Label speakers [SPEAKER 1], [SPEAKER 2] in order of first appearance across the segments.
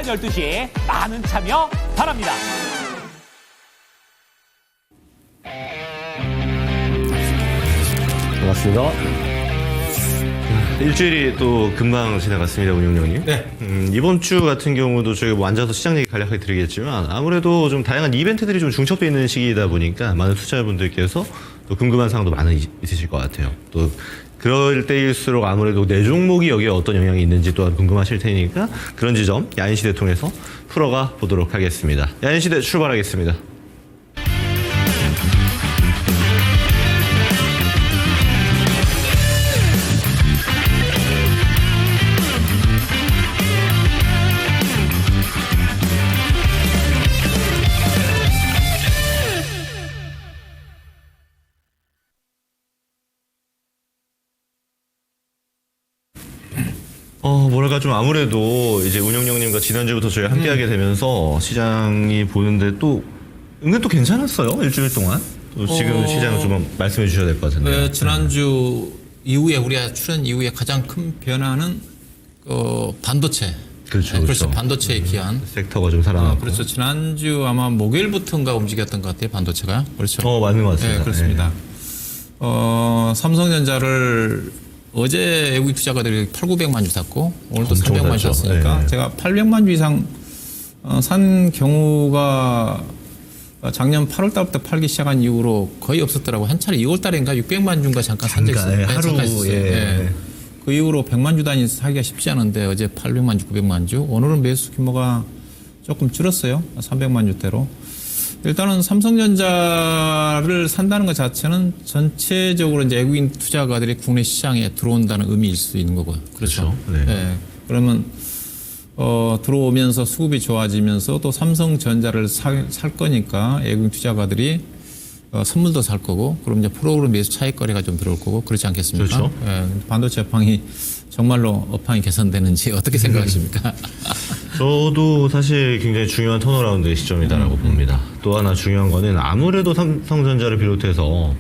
[SPEAKER 1] 12시 많은 참여 바랍니다.
[SPEAKER 2] 고맙습니다. 일주일이 또 금방 지나갔습니다, 운영령님.
[SPEAKER 3] 네.
[SPEAKER 2] 이번 주 같은 경우도 저희가 뭐 앉아서 시장 얘기 간략하게 드리겠지만 아무래도 좀 다양한 이벤트들이 좀 중첩되어 있는 시기이다 보니까 많은 투자자분들께서 또 궁금한 사항도 많이 있으실 것 같아요. 또 그럴 때일수록 아무래도 내 종목이 여기에 어떤 영향이 있는지 또한 궁금하실 테니까 그런 지점 야인시대 통해서 풀어가 보도록 하겠습니다. 야인시대 출발하겠습니다. 뭐랄까 좀 아무래도 이제 운영령님과 지난주부터 저희가 함께하게 되면서 시장이 보는데 또 은근 또 괜찮았어요. 일주일 동안. 또 지금 시장 좀 말씀해 주셔야 될 것 같은데요.
[SPEAKER 3] 네, 지난주 이후에 우리가 출연 이후에 가장 큰 변화는 반도체.
[SPEAKER 2] 그렇죠.
[SPEAKER 3] 네, 그렇죠. 반도체에 기한
[SPEAKER 2] 섹터가 좀 살아났고.
[SPEAKER 3] 그렇죠. 지난주 아마 목요일부터인가 움직였던 것 같아요. 반도체가. 그렇죠.
[SPEAKER 2] 맞는 것 같습니다.
[SPEAKER 3] 네, 그렇습니다. 삼성전자를 어제 외국인 투자가들이 8,900만 주 샀고 오늘도 400만 주 샀으니까
[SPEAKER 2] 네.
[SPEAKER 3] 제가 800만 주 이상 산 경우가 작년 8월 달부터 팔기 시작한 이후로 거의 없었더라고요. 한 차례 2월 달인가 600만 주인가 잠깐 산 적이 있어요.
[SPEAKER 2] 하루
[SPEAKER 3] 그 이후로 100만 주 단위 사기가 쉽지 않은데 어제 800만 주, 900만 주. 오늘은 매수 규모가 조금 줄었어요. 300만 주대로. 일단은 삼성전자를 산다는 것 자체는 전체적으로 이제 외국인 투자가들이 국내 시장에 들어온다는 의미일 수 있는 거고요. 그렇죠.
[SPEAKER 2] 네.
[SPEAKER 3] 네. 그러면 들어오면서 수급이 좋아지면서 또 삼성전자를 살 거니까 외국인 투자가들이 선물도 살 거고, 그럼 이제 프로그램 매수 차익거래가 좀 들어올 거고, 그렇지 않겠습니까?
[SPEAKER 2] 그렇죠.
[SPEAKER 3] 예, 반도체 업황이 정말로 업황이 개선되는지 어떻게 생각하십니까?
[SPEAKER 2] 저도 사실 굉장히 중요한 턴어라운드의 시점이다라고 봅니다. 또 하나 중요한 거는 아무래도 삼성전자를 비롯해서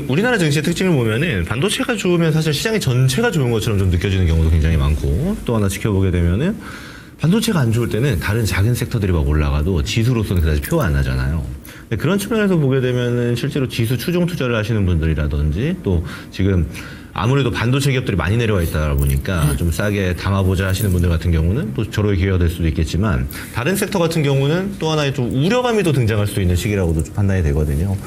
[SPEAKER 2] 우리나라 증시의 특징을 보면은 반도체가 좋으면 사실 시장이 전체가 좋은 것처럼 좀 느껴지는 경우도 굉장히 많고, 또 하나 지켜보게 되면은 반도체가 안 좋을 때는 다른 작은 섹터들이 막 올라가도 지수로서는 그다지 표가 안 나잖아요. 그런 측면에서 보게 되면은 실제로 지수 추종 투자를 하시는 분들이라든지 또 지금 아무래도 반도체 기업들이 많이 내려와 있다 보니까 좀 싸게 담아보자 하시는 분들 같은 경우는 또 저로의 기회가 될 수도 있겠지만, 다른 섹터 같은 경우는 또 하나의 좀 우려감이 또 등장할 수 있는 시기라고도 좀 판단이 되거든요.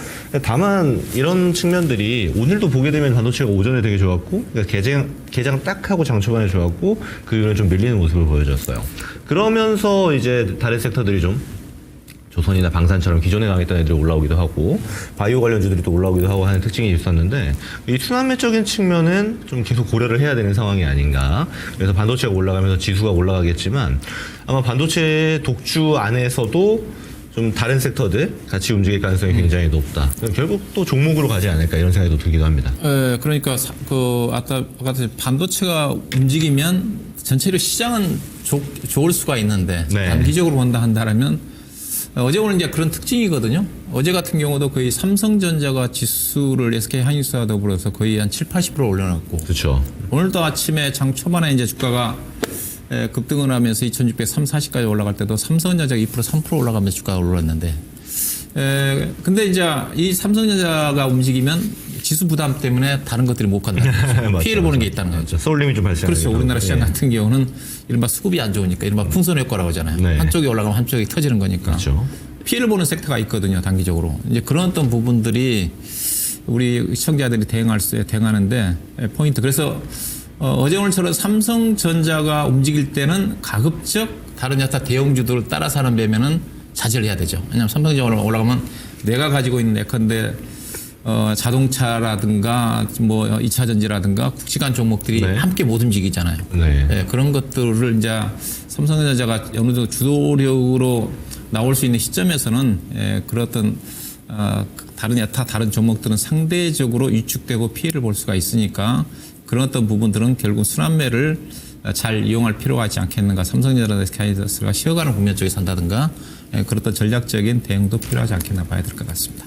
[SPEAKER 2] 다만 이런 측면들이 오늘도 보게 되면 반도체가 오전에 되게 좋았고, 그러니까 개장 딱 하고 장 초반에 좋았고 그 이후에 좀 밀리는 모습을 보여줬어요. 그러면서 이제 다른 섹터들이 좀 조선이나 방산처럼 기존에 강했던 애들이 올라오기도 하고 바이오 관련주들이 또 올라오기도 하고 하는 특징이 있었는데, 이 순환매적인 측면은 좀 계속 고려를 해야 되는 상황이 아닌가. 그래서 반도체가 올라가면서 지수가 올라가겠지만 아마 반도체 독주 안에서도 좀 다른 섹터들 같이 움직일 가능성이 굉장히 높다. 결국 또 종목으로 가지 않을까 이런 생각이 또 들기도 합니다.
[SPEAKER 3] 그러니까 아까 반도체가 움직이면 전체로 시장은 좋을 수가 있는데
[SPEAKER 2] 네.
[SPEAKER 3] 단기적으로 본다 한다면 어제 오늘 이제 그런 특징이거든요. 어제 같은 경우도 거의 삼성전자가 지수를 SK하이닉스와 더불어서 거의 한 7, 80% 올려놨고.
[SPEAKER 2] 그렇죠.
[SPEAKER 3] 오늘도 아침에 장 초반에 이제 주가가 급등을 하면서 2630, 40까지 올라갈 때도 삼성전자가 2%, 3% 올라가면서 주가가 올랐는데. 근데 이제 이 삼성전자가 움직이면 지수 부담 때문에 다른 것들이 못 간다. 피해를 보는 게 있다는 거죠.
[SPEAKER 2] 쏠림이 좀 발생하죠.
[SPEAKER 3] 그렇죠. 우리나라 시장 같은 경우는 이른바 수급이 안 좋으니까 이른바 풍선 효과라고 하잖아요.
[SPEAKER 2] 네.
[SPEAKER 3] 한쪽이 올라가면 한쪽이 터지는 거니까.
[SPEAKER 2] 그렇죠.
[SPEAKER 3] 피해를 보는 섹터가 있거든요. 단기적으로. 이제 그런 어떤 부분들이 우리 시청자들이 대응하는데 포인트. 그래서 어제 오늘처럼 삼성전자가 움직일 때는 가급적 다른 여타 대형주들을 따라 사는 배면은 자제를 해야 되죠. 왜냐하면 삼성전자가 올라가면 내가 가지고 있는 예컨대 자동차라든가 뭐 2차 전지라든가 국시간 종목들이
[SPEAKER 2] 네.
[SPEAKER 3] 함께 못 움직이잖아요.
[SPEAKER 2] 네.
[SPEAKER 3] 네, 그런 것들을 이제 삼성전자가 어느 정도 주도력으로 나올 수 있는 시점에서는 그런 어떤 다른 종목들은 상대적으로 위축되고 피해를 볼 수가 있으니까 그런 어떤 부분들은 결국 순환매를 잘 이용할 필요가 있지 않겠는가. 삼성전자나 SK하이닉스가 쉬어가는 국면 쪽에 산다든가 그런 어떤 전략적인 대응도 필요하지 않겠나 봐야 될 것 같습니다.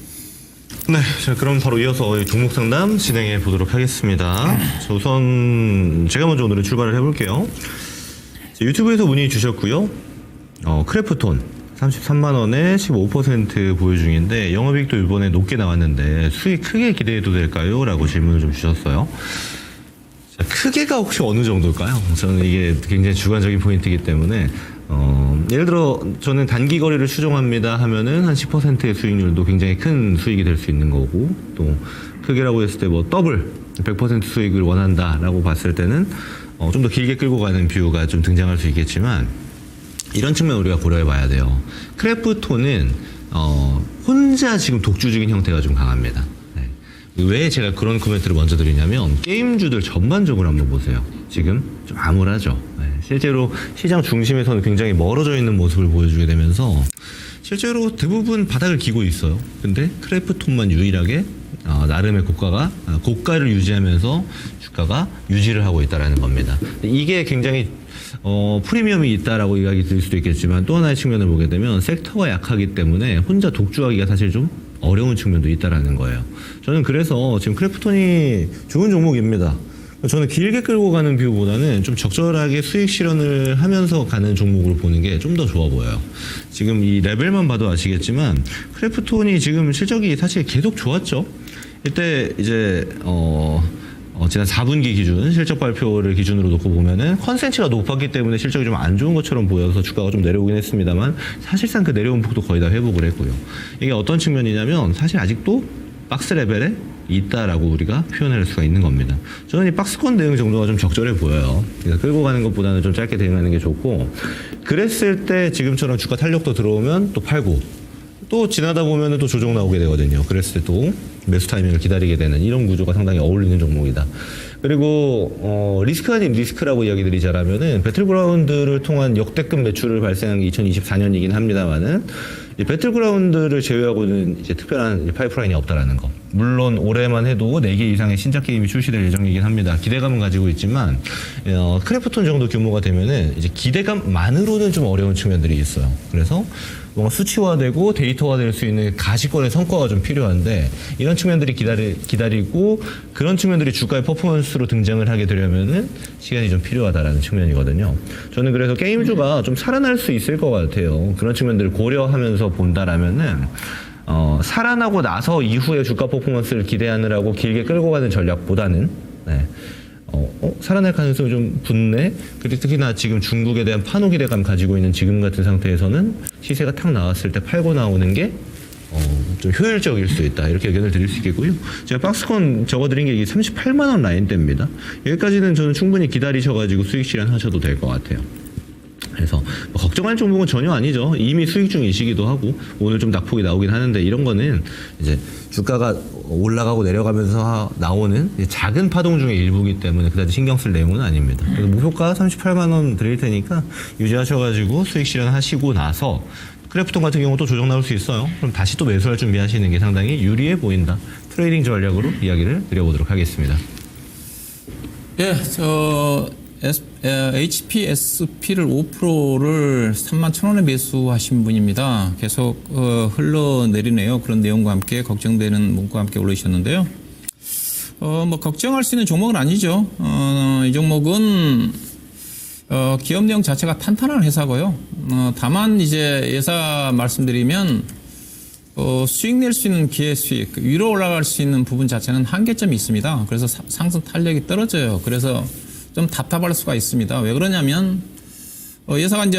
[SPEAKER 2] 네, 자 그럼 바로 이어서 종목 상담 진행해 보도록 하겠습니다. 자, 우선 제가 먼저 오늘은 출발을 해볼게요. 유튜브에서 문의 주셨고요. 크래프톤 33만 원에 15% 보유 중인데 영업이익도 이번에 높게 나왔는데 수익 크게 기대해도 될까요? 라고 질문을 좀 주셨어요. 자, 크게가 혹시 어느 정도일까요? 저는 이게 굉장히 주관적인 포인트이기 때문에 예를 들어 저는 단기 거래를 추정합니다 하면은 한 10%의 수익률도 굉장히 큰 수익이 될 수 있는 거고, 또 크게라고 했을 때 뭐 더블 100% 수익을 원한다라고 봤을 때는 좀 더 길게 끌고 가는 뷰가 좀 등장할 수 있겠지만, 이런 측면 우리가 고려해 봐야 돼요. 크래프톤은 혼자 지금 독주적인 형태가 좀 강합니다. 네. 왜 제가 그런 코멘트를 먼저 드리냐면, 게임주들 전반적으로 한번 보세요. 지금 좀 암울하죠. 네. 실제로 시장 중심에서는 굉장히 멀어져 있는 모습을 보여주게 되면서 실제로 대부분 바닥을 기고 있어요. 근데 크래프톤만 유일하게 나름의 고가를 유지하면서 주가가 유지를 하고 있다라는 겁니다. 이게 굉장히 프리미엄이 있다라고 이야기 드릴 수도 있겠지만, 또 하나의 측면을 보게 되면 섹터가 약하기 때문에 혼자 독주하기가 사실 좀 어려운 측면도 있다라는 거예요. 저는 그래서 지금 크래프톤이 좋은 종목입니다. 저는 길게 끌고 가는 뷰보다는 좀 적절하게 수익 실현을 하면서 가는 종목으로 보는 게 좀 더 좋아 보여요. 지금 이 레벨만 봐도 아시겠지만 크래프톤이 지금 실적이 사실 계속 좋았죠. 이때 이제 지난 4분기 기준 실적 발표를 기준으로 놓고 보면은 컨센치가 높았기 때문에 실적이 좀 안 좋은 것처럼 보여서 주가가 좀 내려오긴 했습니다만, 사실상 그 내려온 폭도 거의 다 회복을 했고요. 이게 어떤 측면이냐면 사실 아직도 박스 레벨에 있다라고 우리가 표현할 수가 있는 겁니다. 저는 이 박스권 대응 정도가 좀 적절해 보여요. 그러니까 끌고 가는 것보다는 좀 짧게 대응하는 게 좋고, 그랬을 때 지금처럼 주가 탄력도 들어오면 또 팔고, 또 지나다 보면은 또 조정 나오게 되거든요. 그랬을 때 또 매수 타이밍을 기다리게 되는 이런 구조가 상당히 어울리는 종목이다. 그리고 리스크 아닌 리스크라고 이야기 드리자라면은 배틀그라운드를 통한 역대급 매출을 발생한 게 2024년이긴 합니다만은, 이 배틀그라운드를 제외하고는 이제 특별한 파이프라인이 없다라는 거. 물론 올해만 해도 4개 이상의 신작 게임이 출시될 예정이긴 합니다. 기대감은 가지고 있지만 크래프톤 정도 규모가 되면은 이제 기대감만으로는 좀 어려운 측면들이 있어요. 그래서 뭔가 수치화되고 데이터화될 수 있는 가시권의 성과가 좀 필요한데, 이런 측면들이 기다리고 그런 측면들이 주가의 퍼포먼스로 등장을 하게 되려면은 시간이 좀 필요하다라는 측면이거든요. 저는 그래서 게임주가 좀 살아날 수 있을 것 같아요. 그런 측면들을 고려하면서 본다라면은 살아나고 나서 이후에 주가 퍼포먼스를 기대하느라고 길게 끌고 가는 전략보다는 살아날 가능성이 좀 붙네. 그리고 특히나 지금 중국에 대한 판호 기대감 가지고 있는 지금 같은 상태에서는 시세가 탁 나왔을 때 팔고 나오는 게 좀 효율적일 수 있다, 이렇게 의견을 드릴 수 있겠고요. 제가 박스권 적어드린 게 이게 38만 원 라인대입니다. 여기까지는 저는 충분히 기다리셔가지고 수익 실현하셔도 될 것 같아요. 그래서 걱정할 종목은 전혀 아니죠. 이미 수익 중이시기도 하고 오늘 좀 낙폭이 나오긴 하는데, 이런 거는 이제 주가가 올라가고 내려가면서 나오는 작은 파동 중의 일부이기 때문에 그다지 신경 쓸 내용은 아닙니다. 그래서 목표가 38만 원 드릴 테니까 유지하셔가지고 수익 실현하시고 나서 크래프톤 같은 경우 또 조정 나올 수 있어요. 그럼 다시 또 매수할 준비하시는 게 상당히 유리해 보인다. 트레이딩 전략으로 이야기를 드려보도록 하겠습니다.
[SPEAKER 3] 예, HPSP를 5%를 31,000원에 매수하신 분입니다. 계속 흘러내리네요. 그런 내용과 함께 걱정되는 문구와 함께 올리셨는데요. 뭐 걱정할 수 있는 종목은 아니죠. 이 종목은 기업 내용 자체가 탄탄한 회사고요. 다만 이제 예사 말씀드리면 수익 낼 수 있는 기회 수익, 위로 올라갈 수 있는 부분 자체는 한계점이 있습니다. 그래서 상승 탄력이 떨어져요. 그래서 좀 답답할 수가 있습니다. 왜 그러냐면 예사가 이제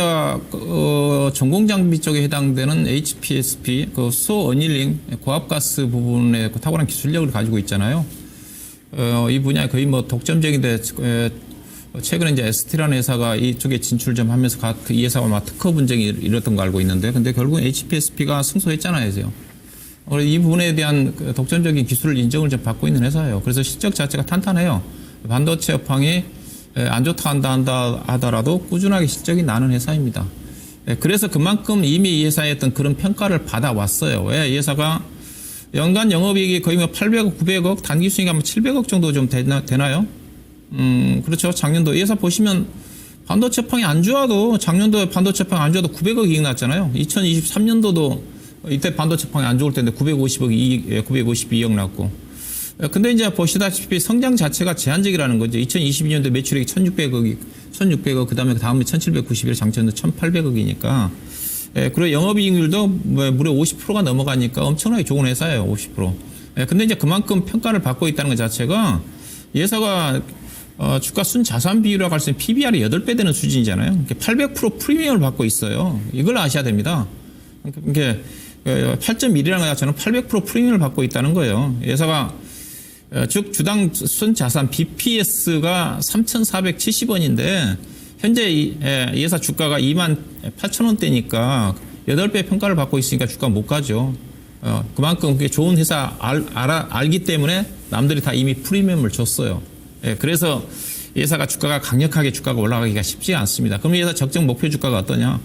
[SPEAKER 3] 전공 장비 쪽에 해당되는 HPSP, 그 수소 어닐링, 고압가스 부분에 탁월한 기술력을 가지고 있잖아요. 이 분야에 거의 뭐 독점적인데 최근에 이제 ST라는 회사가 이쪽에 진출 좀 하면서 이 회사가 막 특허 분쟁이 일었던 거 알고 있는데, 근데 결국은 HPSP가 승소했잖아요, 이제요. 이 부분에 대한 독점적인 기술을 인정을 좀 받고 있는 회사예요. 그래서 실적 자체가 탄탄해요. 반도체 업황이 안 좋다 한다 하더라도 꾸준하게 실적이 나는 회사입니다. 그래서 그만큼 이미 이 회사에 어떤 그런 평가를 받아왔어요. 왜? 이 회사가 연간 영업이익이 거의 뭐 800억, 900억, 단기 수익이 아마 700억 정도 좀 되나요? 그렇죠. 작년도 이 회사 보시면 반도체 업황이 안 좋아도, 작년도에 반도체 업황이 안 좋아도 900억 이익 났잖아요. 2023년도도 이때 반도체 업황이 안 좋을 텐데 952억 났고. 근데 이제 보시다시피 성장 자체가 제한적이라는 거죠. 2022년도 매출액이 1,600억이 1,600억, 그다음에 다음에 1,791억, 장천도 1,800억이니까. 그리고 영업이익률도 무려 50%가 넘어가니까 엄청나게 좋은 회사예요. 50%. 근데 이제 그만큼 평가를 받고 있다는 것 자체가 이 회사가 주가 순자산 비율이라고 할 수 있는 PBR이 8배 되는 수준이잖아요. 800% 프리미엄을 받고 있어요. 이걸 아셔야 됩니다. 이게 8.1이라는 것 자체는 800% 프리미엄을 받고 있다는 거예요. 이 회사가 즉 주당 순자산 BPS가 3,470원인데 현재 이 회사 주가가 28,000원대니까 8배 평가를 받고 있으니까 주가 못 가죠. 그만큼 그게 좋은 회사 알기 때문에 남들이 다 이미 프리미엄을 줬어요. 그래서 이 회사가 주가가 강력하게 주가가 올라가기가 쉽지 않습니다. 그럼 이 회사 적정 목표 주가가 어떠냐?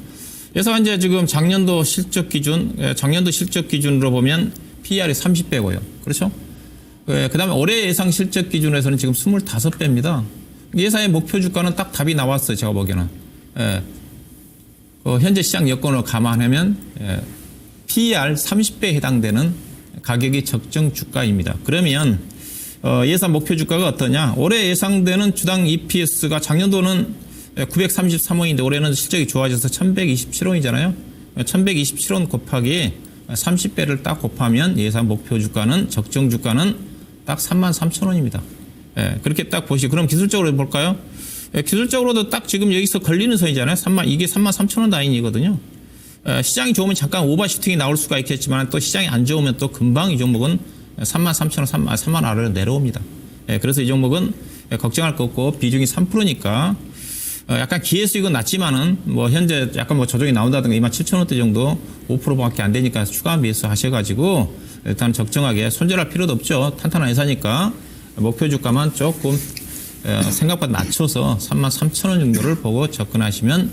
[SPEAKER 3] 회사가 이제 지금 작년도 실적 기준으로 보면 PER이 30배고요. 그렇죠? 그다음에 올해 예상 실적 기준에서는 지금 25배입니다. 이 회사의 목표 주가는 딱 답이 나왔어요. 제가 보기에는. 현재 시장 여건을 감안하면 PER 30배에 해당되는 가격이 적정 주가입니다. 그러면 예상 목표 주가가 어떠냐? 올해 예상되는 주당 EPS가 작년도는 933원인데 올해는 실적이 좋아져서 1127원이잖아요. 1127원 곱하기 30배를 딱 곱하면 예상 목표 주가는 적정 주가는 딱 33,000원입니다. 그렇게 딱 보시고 그럼 기술적으로 볼까요? 기술적으로도 딱 지금 여기서 걸리는 선이잖아요. 이게 33,000원 라인이거든요. 시장이 좋으면 잠깐 오버슈팅이 나올 수가 있겠지만 또 시장이 안 좋으면 또 금방 이 종목은 33,000원, 3만 아래로 내려옵니다. 그래서 이 종목은 걱정할 거 없고 비중이 3%니까 약간 기회 수익은 낮지만은 뭐 현재 약간 뭐 조정이 나온다든가 27,000원대 정도 5%밖에 안 되니까 추가 매수 하셔가지고 일단 적정하게 손절할 필요도 없죠. 탄탄한 회사니까 목표 주가만 조금 생각보다 낮춰서 33,000원 정도를 보고 접근하시면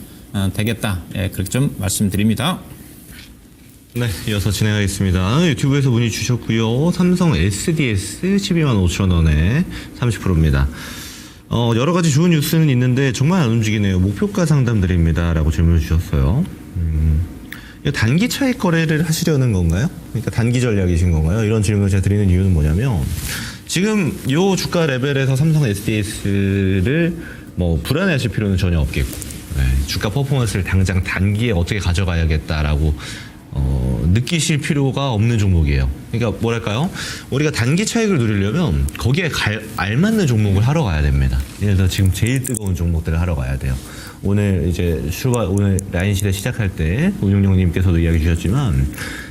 [SPEAKER 3] 되겠다. 그렇게 좀 말씀드립니다.
[SPEAKER 2] 네, 이어서 진행하겠습니다. 유튜브에서 문의 주셨고요. 삼성 SDS 125,000원에 30%입니다. 여러 가지 좋은 뉴스는 있는데 정말 안 움직이네요. 목표가 상담드립니다. 라고 질문을 주셨어요. 단기 차익 거래를 하시려는 건가요? 그러니까 단기 전략이신 건가요? 이런 질문을 제가 드리는 이유는 뭐냐면 지금 요 주가 레벨에서 삼성 SDS를 뭐 불안해하실 필요는 전혀 없겠고 주가 퍼포먼스를 당장 단기에 어떻게 가져가야겠다라고 느끼실 필요가 없는 종목이에요. 그러니까 뭐랄까요? 우리가 단기 차익을 누리려면 거기에 알맞는 종목을 하러 가야 됩니다. 예를 들어 지금 제일 뜨거운 종목들을 하러 가야 돼요. 오늘 오늘 라인 시대 시작할 때 운용용님께서도 이야기 주셨지만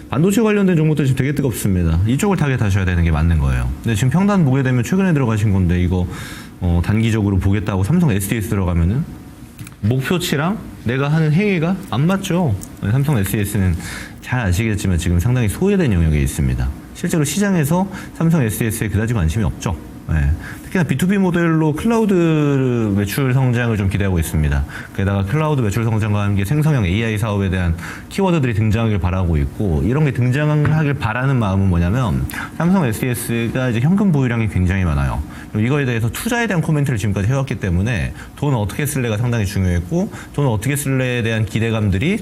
[SPEAKER 2] 반도체 관련된 종목들 지금 되게 뜨겁습니다. 이쪽을 타겟하셔야 되는 게 맞는 거예요. 근데 지금 평단 보게 되면 최근에 들어가신 건데 이거 단기적으로 보겠다고 삼성 SDS 들어가면은 목표치랑 내가 하는 행위가 안 맞죠. 삼성 SDS는 잘 아시겠지만 지금 상당히 소외된 영역에 있습니다. 실제로 시장에서 삼성 SDS에 그다지 관심이 없죠. 특히나 B2B 모델로 클라우드 매출 성장을 좀 기대하고 있습니다. 게다가 클라우드 매출 성장과 함께 생성형 AI 사업에 대한 키워드들이 등장하길 바라고 있고 이런 게 등장하길 바라는 마음은 뭐냐면 삼성 SDS가 이제 현금 보유량이 굉장히 많아요. 이거에 대해서 투자에 대한 코멘트를 지금까지 해왔기 때문에 돈 어떻게 쓸래가 상당히 중요했고 돈 어떻게 쓸래에 대한 기대감들이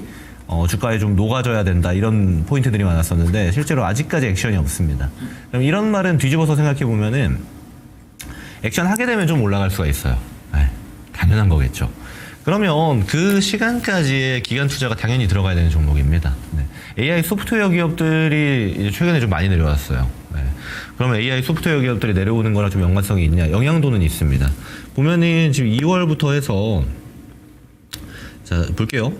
[SPEAKER 2] 주가에 좀 녹아져야 된다 이런 포인트들이 많았었는데 실제로 아직까지 액션이 없습니다. 그럼 이런 말은 뒤집어서 생각해 보면은 액션 하게 되면 좀 올라갈 수가 있어요. 당연한 거겠죠. 그러면 그 시간까지의 기간 투자가 당연히 들어가야 되는 종목입니다. AI 소프트웨어 기업들이 최근에 좀 많이 내려왔어요. 그러면 AI 소프트웨어 기업들이 내려오는 거랑 좀 연관성이 있냐? 영향도는 있습니다. 보면은 지금 2월부터 해서 자 볼게요.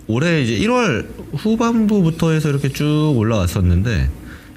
[SPEAKER 2] 올해 이제 1월 후반부부터 해서 이렇게 쭉 올라왔었는데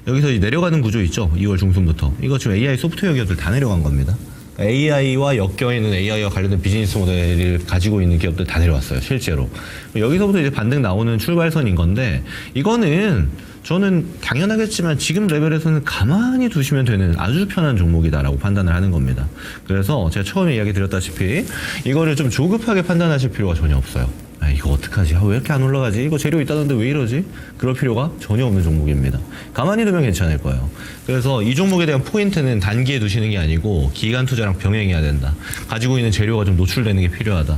[SPEAKER 2] 여기서 내려가는 구조 있죠. 2월 중순부터. 이거 지금 AI 소프트웨어 기업들 다 내려간 겁니다. AI와 엮여있는 AI와 관련된 비즈니스 모델을 가지고 있는 기업들 다 내려왔어요. 실제로. 여기서부터 이제 반등 나오는 출발선인 건데 이거는 저는 당연하겠지만 지금 레벨에서는 가만히 두시면 되는 아주 편한 종목이다라고 판단을 하는 겁니다. 그래서 제가 처음에 이야기 드렸다시피 이거를 좀 조급하게 판단하실 필요가 전혀 없어요. 이거 어떡하지? 왜 이렇게 안 올라가지? 이거 재료 있다는데 왜 이러지? 그럴 필요가 전혀 없는 종목입니다. 가만히 두면 괜찮을 거예요. 그래서 이 종목에 대한 포인트는 단기에 두시는 게 아니고 기간 투자랑 병행해야 된다. 가지고 있는 재료가 좀 노출되는 게 필요하다.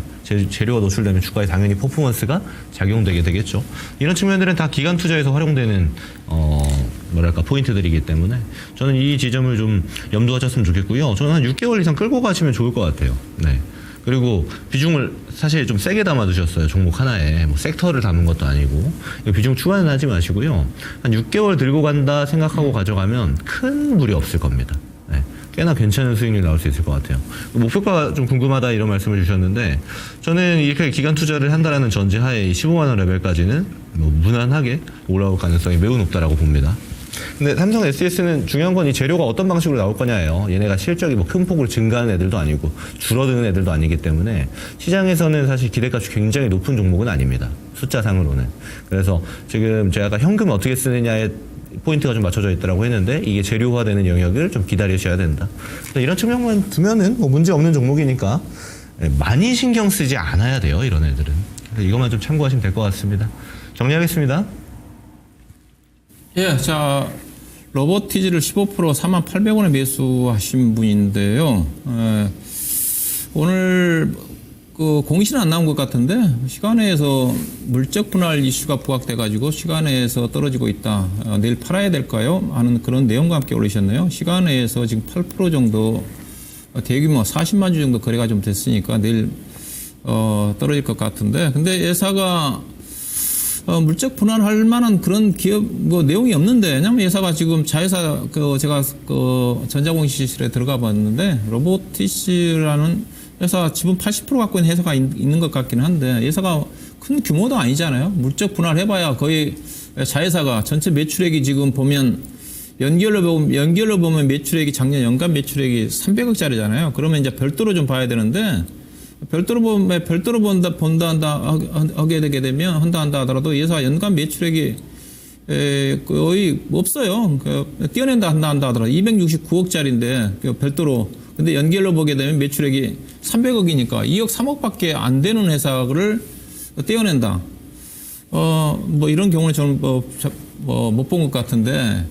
[SPEAKER 2] 재료가 노출되면 주가에 당연히 퍼포먼스가 작용되게 되겠죠. 이런 측면들은 다 기간 투자에서 활용되는 포인트들이기 때문에 저는 이 지점을 좀 염두하셨으면 좋겠고요. 저는 한 6개월 이상 끌고 가시면 좋을 것 같아요. 그리고 비중을 사실 좀 세게 담아두셨어요. 종목 하나에 뭐 섹터를 담은 것도 아니고 비중 추가는 하지 마시고요. 한 6개월 들고 간다 생각하고 가져가면 큰 무리 없을 겁니다. 네. 꽤나 괜찮은 수익률이 나올 수 있을 것 같아요. 목표가 좀 궁금하다 이런 말씀을 주셨는데 저는 이렇게 기간 투자를 한다라는 전제하에 15만 원 레벨까지는 뭐 무난하게 올라올 가능성이 매우 높다라고 봅니다. 근데 삼성 SDS는 중요한 건 이 재료가 어떤 방식으로 나올 거냐예요. 얘네가 실적이 뭐 큰 폭으로 증가하는 애들도 아니고 줄어드는 애들도 아니기 때문에 시장에서는 사실 기대가치 굉장히 높은 종목은 아닙니다. 숫자상으로는. 그래서 지금 제가 아까 현금 어떻게 쓰느냐에 포인트가 좀 맞춰져 있다고 했는데 이게 재료화되는 영역을 좀 기다리셔야 된다. 이런 측면만 두면은 뭐 문제 없는 종목이니까 많이 신경 쓰지 않아야 돼요. 이런 애들은. 이것만 좀 참고하시면 될 것 같습니다. 정리하겠습니다.
[SPEAKER 3] 예, 자, 로보티즈를 15% 48,000원에 매수하신 분인데요. 오늘 그 공시는 안 나온 것 같은데 시간에서 물적 분할 이슈가 부각돼가지고 시간에서 떨어지고 있다. 내일 팔아야 될까요? 하는 그런 내용과 함께 올리셨네요. 시간에서 지금 8% 정도 대규모 40만 주 정도 거래가 좀 됐으니까 내일 떨어질 것 같은데 근데 예사가 물적 분할할 만한 그런 기업 뭐 내용이 없는데 왜냐면 예사가 지금 자회사 제가 전자공시실에 들어가 봤는데 로보티스라는 회사 지분 80% 갖고 있는 회사가 있는 것 같긴 한데 예사가 큰 규모도 아니잖아요. 물적 분할해봐야 거의 자회사가 전체 매출액이 지금 보면 연결로 보면 매출액이 작년 연간 매출액이 300억짜리잖아요. 그러면 이제 별도로 좀 봐야 되는데 별도로 하게 되게 되면 한다 하더라도 예사 연간 매출액이 거의 없어요. 띄어낸다 한다 하더라도 269억짜리인데 별도로 근데 연결로 보게 되면 매출액이 300억이니까 2억 3억밖에 안 되는 회사를 떼어낸다. 뭐 이런 경우는 저는 못 본 것 같은데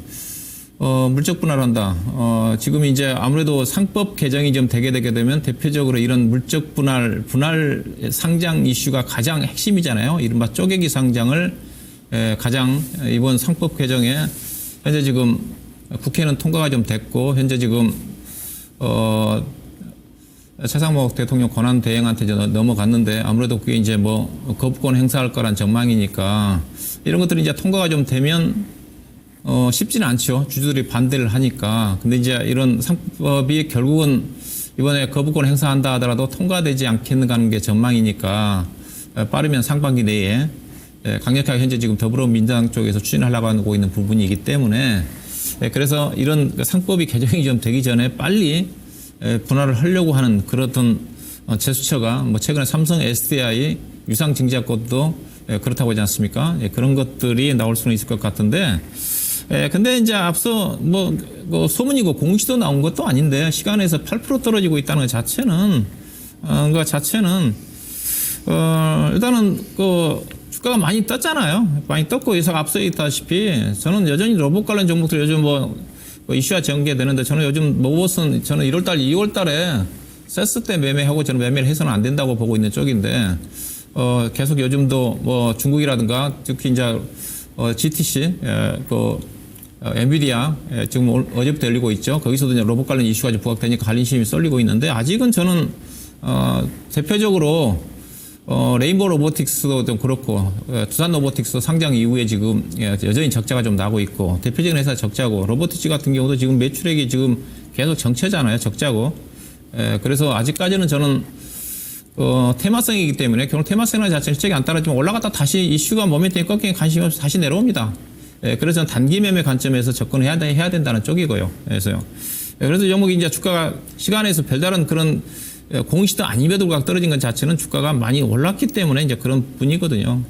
[SPEAKER 3] 물적 분할한다. 지금 이제 아무래도 상법 개정이 좀 되게 되면 대표적으로 이런 물적 분할 상장 이슈가 가장 핵심이잖아요. 이른바 쪼개기 상장을 가장 이번 상법 개정에 현재 지금 국회는 통과가 좀 됐고 현재 지금 최상목 대통령 권한 대행한테 넘어갔는데 아무래도 그게 이제 뭐 거부권 행사할 거란 전망이니까 이런 것들이 이제 통과가 좀 되면 쉽지는 않죠. 주주들이 반대를 하니까. 근데 이제 이런 상법이 결국은 이번에 거부권 행사한다 하더라도 통과되지 않겠는가 하는 게 전망이니까 빠르면 상반기 내에 강력하게 현재 지금 더불어민주당 쪽에서 추진하려고 하고 있는 부분이기 때문에 그래서 이런 상법이 개정이 좀 되기 전에 빨리 분할을 하려고 하는 그렇던 제스처가 뭐 최근에 삼성 SDI 유상증자권도 그렇다고 하지 않습니까? 그런 것들이 나올 수는 있을 것 같은데 근데 이제 앞서 뭐 소문이고 공시도 나온 것도 아닌데 시간에서 8% 떨어지고 있다는 것 자체는 일단은 주가가 많이 떴잖아요. 많이 떴고 예사가 앞서 있다시피 저는 여전히 로봇 관련 종목들 요즘 뭐 이슈가 전개되는데 저는 요즘 로봇은 저는 1월달 2월달에 세스 때 매매하고 저는 매매를 해서는 안 된다고 보고 있는 쪽인데 계속 요즘도 뭐 중국이라든가 특히 이제 GTC 엔비디아 지금 어제부터 열리고 있죠. 거기서도 이제 로봇 관련 이슈가 좀 부각되니까 관심이 쏠리고 있는데 아직은 저는 대표적으로 레인보우 로보틱스도 좀 그렇고 두산 로보틱스도 상장 이후에 지금 여전히 적자가 좀 나고 있고 대표적인 회사 적자고 로보틱스 같은 경우도 지금 매출액이 지금 계속 정체잖아요. 적자고 그래서 아직까지는 저는 테마성이기 때문에 결국 테마성이라는 자체는 실적이 안 따라지면 올라갔다 다시 이슈가 모멘텀이 꺾이는 관심이 없이 다시 내려옵니다. 그래서 저는 단기 매매 관점에서 접근해야 된다는 쪽이고요. 그래서 영목이 이제 주가가 시간에서 별다른 그런 공시도 아님에도 불구하고 떨어진 것 자체는 주가가 많이 올랐기 때문에 이제 그런 분이거든요.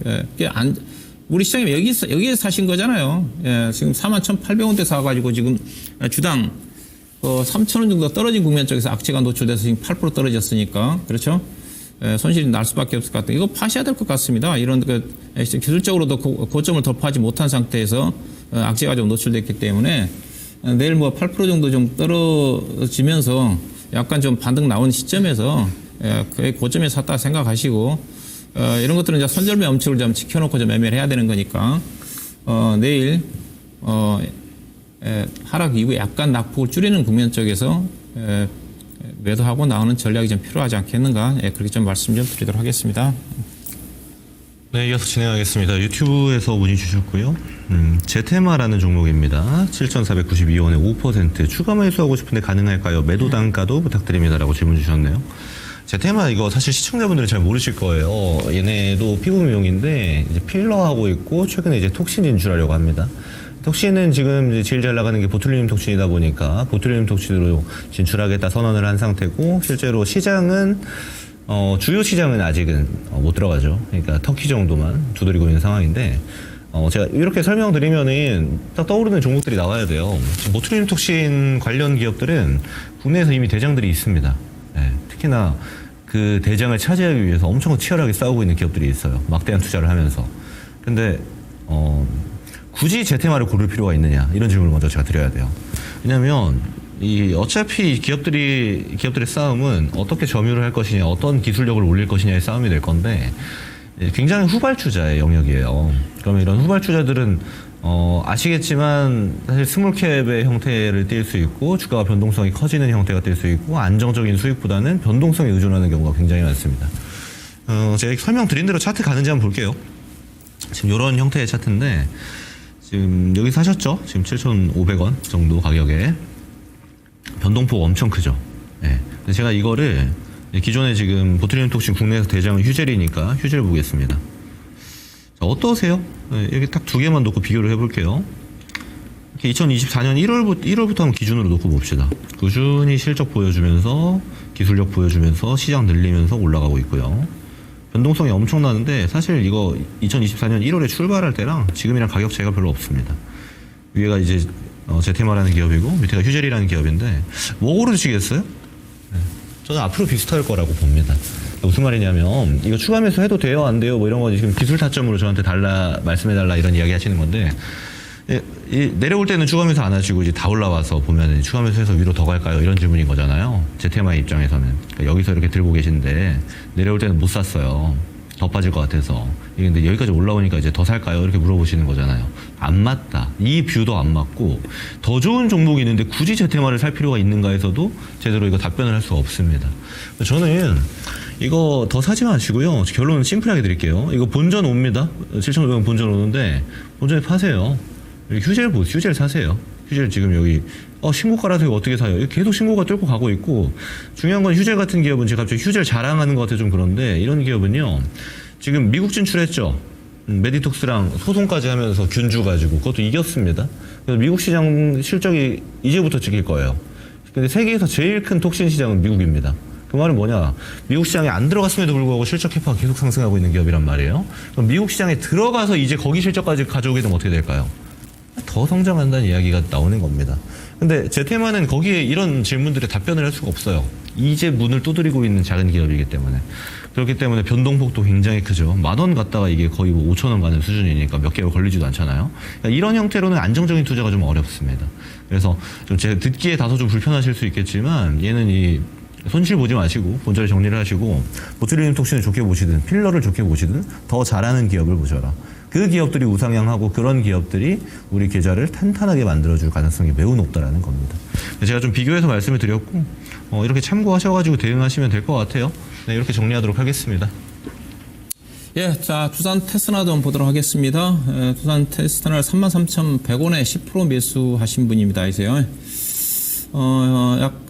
[SPEAKER 3] 우리 시장에 여기에 사신 거잖아요. 지금 41,800원대 사가지고 지금 주당 3,000원 정도 떨어진 국면 쪽에서 악재가 노출돼서 지금 8% 떨어졌으니까 그렇죠. 손실이 날 수밖에 없을 것 같아요. 이거 파셔야 될 것 같습니다. 이런 기술적으로도 고점을 돌파하지 못한 상태에서 악재가 좀 노출됐기 때문에 내일 뭐 8% 정도 좀 떨어지면서 약간 좀 반등 나온 시점에서 거의 고점에 샀다 생각하시고 이런 것들은 이제 선절매 엄측을 좀 지켜놓고 좀 매매를 해야 되는 거니까 내일 하락 이후에 약간 낙폭을 줄이는 국면 쪽에서 매도하고 나오는 전략이 좀 필요하지 않겠는가 그렇게 좀 말씀 좀 드리도록 하겠습니다.
[SPEAKER 2] 네, 이어서 진행하겠습니다. 유튜브에서 문의 주셨고요. 제테마라는 종목입니다. 7,492원에 5% 추가 매수하고 싶은데 가능할까요? 매도 단가도 부탁드립니다라고 질문 주셨네요. 제테마 이거 사실 시청자분들은 잘 모르실 거예요. 얘네도 피부 미용인데 이제 필러하고 있고 최근에 이제 톡신 진출하려고 합니다. 톡신은 지금 이제 제일 잘 나가는 게 보툴리눔 톡신이다 보니까 보툴리눔 톡신으로 진출하겠다 선언을 한 상태고 실제로 시장은 주요 시장은 아직은 못 들어가죠. 그러니까 터키 정도만 두드리고 있는 상황인데 제가 이렇게 설명드리면은 딱 떠오르는 종목들이 나와야 돼요. 지금 보툴리눔 톡신 관련 기업들은 국내에서 이미 대장들이 있습니다. 네, 특히나 그 대장을 차지하기 위해서 엄청 치열하게 싸우고 있는 기업들이 있어요. 막대한 투자를 하면서. 근데 굳이 제테마를 고를 필요가 있느냐 이런 질문을 먼저 제가 드려야 돼요. 왜냐하면 어차피 기업들의 싸움은 어떻게 점유를 할 것이냐, 어떤 기술력을 올릴 것이냐의 싸움이 될 건데 굉장히 후발주자의 영역이에요. 그러면 이런 후발주자들은 아시겠지만 사실 스몰캡의 형태를 띌 수 있고 주가가 변동성이 커지는 형태가 될 수 있고 안정적인 수익보다는 변동성에 의존하는 경우가 굉장히 많습니다. 제가 설명드린 대로 차트 가는지 한번 볼게요. 지금 이런 형태의 차트인데 지금 여기 사셨죠? 지금 7,500원 정도 가격에 변동폭 엄청 크죠. 네. 근데 제가 이거를 기존에 지금 보툴리눔 톡신 국내에서 대장은 휴젤이니까 휴젤 보겠습니다. 자, 어떠세요? 네, 여기 딱 두 개만 놓고 비교를 해볼게요. 2024년 1월부터 한번 기준으로 놓고 봅시다. 꾸준히 실적 보여주면서 기술력 보여주면서 시장 늘리면서 올라가고 있고요. 변동성이 엄청나는데 사실 이거 2024년 1월에 출발할 때랑 지금이랑 가격 차이가 별로 없습니다. 위에가 이제 제테마라는 기업이고 밑에가 휴젤이라는 기업인데 뭐 고르시겠어요? 네. 저는 앞으로 비슷할 거라고 봅니다. 무슨 말이냐면 이거 추가 매수 해도 돼요 안 돼요 뭐 이런 거 지금 기술 타점으로 저한테 말씀해달라 이런 이야기 하시는 건데 내려올 때는 추가 매수 안 하시고 이제 다 올라와서 보면 추가 매수해서 위로 더 갈까요? 이런 질문인 거잖아요. 제테마의 입장에서는. 그러니까 여기서 이렇게 들고 계신데 내려올 때는 못 샀어요. 더 빠질 것 같아서. 근데 여기까지 올라오니까 이제 더 살까요? 이렇게 물어보시는 거잖아요. 안 맞다. 이 뷰도 안 맞고 더 좋은 종목이 있는데 굳이 제테마를 살 필요가 있는가에서도 제대로 이거 답변을 할 수가 없습니다. 저는 이거 더 사지 마시고요. 결론은 심플하게 드릴게요. 이거 본전 옵니다. 7,500원 본전 오는데 본전에 파세요. 휴젤 사세요. 휴젤 지금 여기 신고가라서 이거 어떻게 사요? 계속 신고가 뚫고 가고 있고 중요한 건 휴젤 같은 기업은 제가 갑자기 휴젤 자랑하는 것 같아 좀 그런데 이런 기업은요 지금 미국 진출했죠. 메디톡스랑 소송까지 하면서 균주 가지고 그것도 이겼습니다. 그래서 미국 시장 실적이 이제부터 찍힐 거예요. 근데 세계에서 제일 큰 톡신 시장은 미국입니다. 그 말은 뭐냐? 미국 시장에 안 들어갔음에도 불구하고 실적 캐파가 계속 상승하고 있는 기업이란 말이에요. 그럼 미국 시장에 들어가서 이제 거기 실적까지 가져오게 되면 어떻게 될까요? 더 성장한다는 이야기가 나오는 겁니다. 근데 제테마는 거기에 이런 질문들에 답변을 할 수가 없어요. 이제 문을 두드리고 있는 작은 기업이기 때문에. 그렇기 때문에 변동폭도 굉장히 크죠. 10,000원 갔다가 이게 거의 5,000원 가는 수준이니까 몇 개월 걸리지도 않잖아요. 그러니까 이런 형태로는 안정적인 투자가 좀 어렵습니다. 그래서 좀 제가 듣기에 다소 좀 불편하실 수 있겠지만 얘는 손실 보지 마시고 본전을 정리를 하시고 보툴리눔 톡신을 좋게 보시든 필러를 좋게 보시든 더 잘하는 기업을 보셔라. 그 기업들이 우상향하고 그런 기업들이 우리 계좌를 탄탄하게 만들어줄 가능성이 매우 높다라는 겁니다. 제가 좀 비교해서 말씀을 드렸고 이렇게 참고하셔가지고 대응하시면 될 것 같아요. 네, 이렇게 정리하도록 하겠습니다.
[SPEAKER 3] 예, 자 두산 테스나 좀 보도록 하겠습니다. 두산 테스나를 33,100원에 10% 매수하신 분입니다. 이세요. 약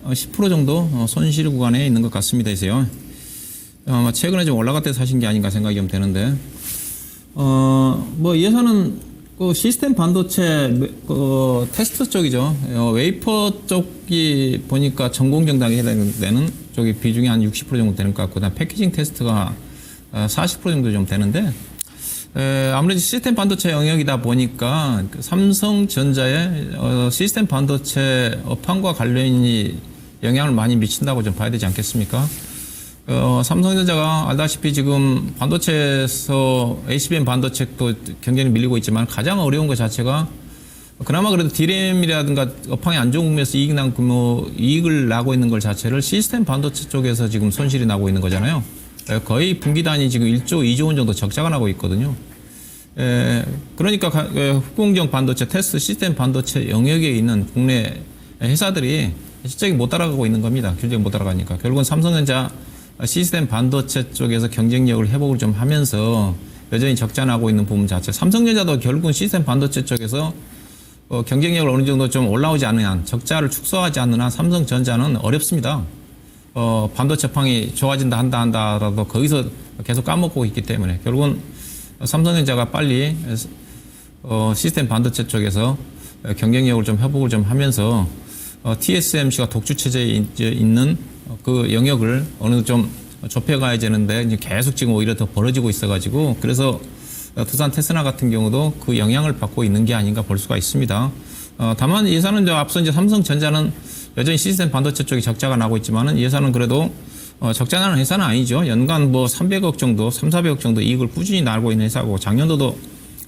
[SPEAKER 3] 10% 정도 손실 구간에 있는 것 같습니다. 이세요. 최근에 좀 올라갈 때 사신 게 아닌가 생각이 좀 되는데. 예산은 시스템 반도체 테스트 쪽이죠. 웨이퍼 쪽이 보니까 전공 정당이 해당되는 쪽이 비중이 한 60% 정도 되는 것 같고, 그다음 패키징 테스트가 40% 정도 좀 되는데, 아무래도 시스템 반도체 영역이다 보니까 삼성전자의 시스템 반도체 업황과 관련이 영향을 많이 미친다고 좀 봐야 되지 않겠습니까? 삼성전자가 알다시피 지금 반도체에서 HBM 반도체도 경쟁이 밀리고 있지만 가장 어려운 것 자체가 그나마 그래도 D램이라든가 업황이 안 좋은 국면에서 이익을 나고 있는 것 자체를 시스템 반도체 쪽에서 지금 손실이 나고 있는 거잖아요. 거의 분기 단위 지금 1조, 2조 원 정도 적자가 나고 있거든요. 그러니까 후공정 반도체, 테스트 시스템 반도체 영역에 있는 국내 회사들이 실적이 못 따라가고 있는 겁니다. 규제가 못 따라가니까. 결국은 삼성전자 시스템 반도체 쪽에서 경쟁력을 회복을 좀 하면서 여전히 적자나고 있는 부분 자체. 삼성전자도 결국은 시스템 반도체 쪽에서 경쟁력을 어느 정도 좀 올라오지 않는 한, 적자를 축소하지 않는 한 삼성전자는 어렵습니다. 반도체 팡이 좋아진다 한다라도 거기서 계속 까먹고 있기 때문에 결국은 삼성전자가 빨리 시스템 반도체 쪽에서 경쟁력을 좀 회복을 좀 하면서 TSMC가 독주 체제에 있는 그 영역을 어느 정도 좀 좁혀가야 되는데 이제 계속 지금 오히려 더 벌어지고 있어가지고 그래서 두산 테스나 같은 경우도 그 영향을 받고 있는 게 아닌가 볼 수가 있습니다. 다만 예산은 앞서 이제 삼성전자는 여전히 시스템 반도체 쪽이 적자가 나고 있지만은 예산은 그래도 적자나는 회사는 아니죠. 연간 뭐 300억 정도, 400억 정도 이익을 꾸준히 나고 있는 회사고 작년도도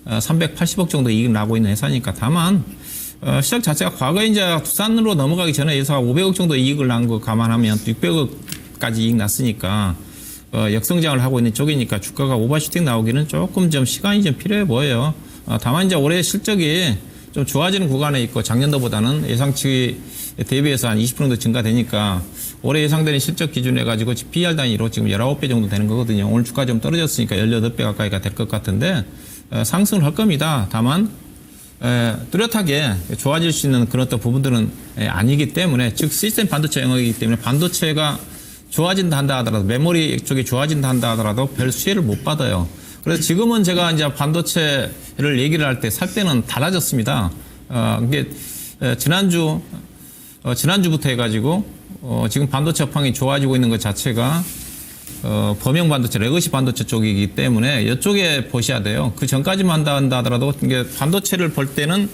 [SPEAKER 3] 380억 정도 이익을 나고 있는 회사니까 다만 시작 자체가 과거에 이제 두산으로 넘어가기 전에 회사가 500억 정도 이익을 난 거 감안하면 600억까지 이익 났으니까 역성장을 하고 있는 쪽이니까 주가가 오버슈팅 나오기는 조금 좀 시간이 좀 필요해 보여요. 다만 이제 올해 실적이 좀 좋아지는 구간에 있고 작년도보다는 예상치 대비해서 한 20% 정도 증가되니까 올해 예상되는 실적 기준에 가지고 PER 단위로 지금 19배 정도 되는 거거든요. 오늘 주가 좀 떨어졌으니까 18배 가까이가 될 것 같은데 상승을 할 겁니다. 다만 뚜렷하게 좋아질 수 있는 그런 어떤 부분들은 아니기 때문에 즉 시스템 반도체 영역이기 때문에 반도체가 좋아진다 한다 하더라도 메모리 쪽이 좋아진다 한다 하더라도 별 수혜를 못 받아요. 그래서 지금은 제가 이제 반도체를 얘기를 할 때 살 때는 달라졌습니다. 이게 지난주부터 해가지고 지금 반도체 업황이 좋아지고 있는 것 자체가 범용 반도체, 레거시 반도체 쪽이기 때문에 이쪽에 보셔야 돼요. 그 전까지만 한다 하더라도 이게 반도체를 볼 때는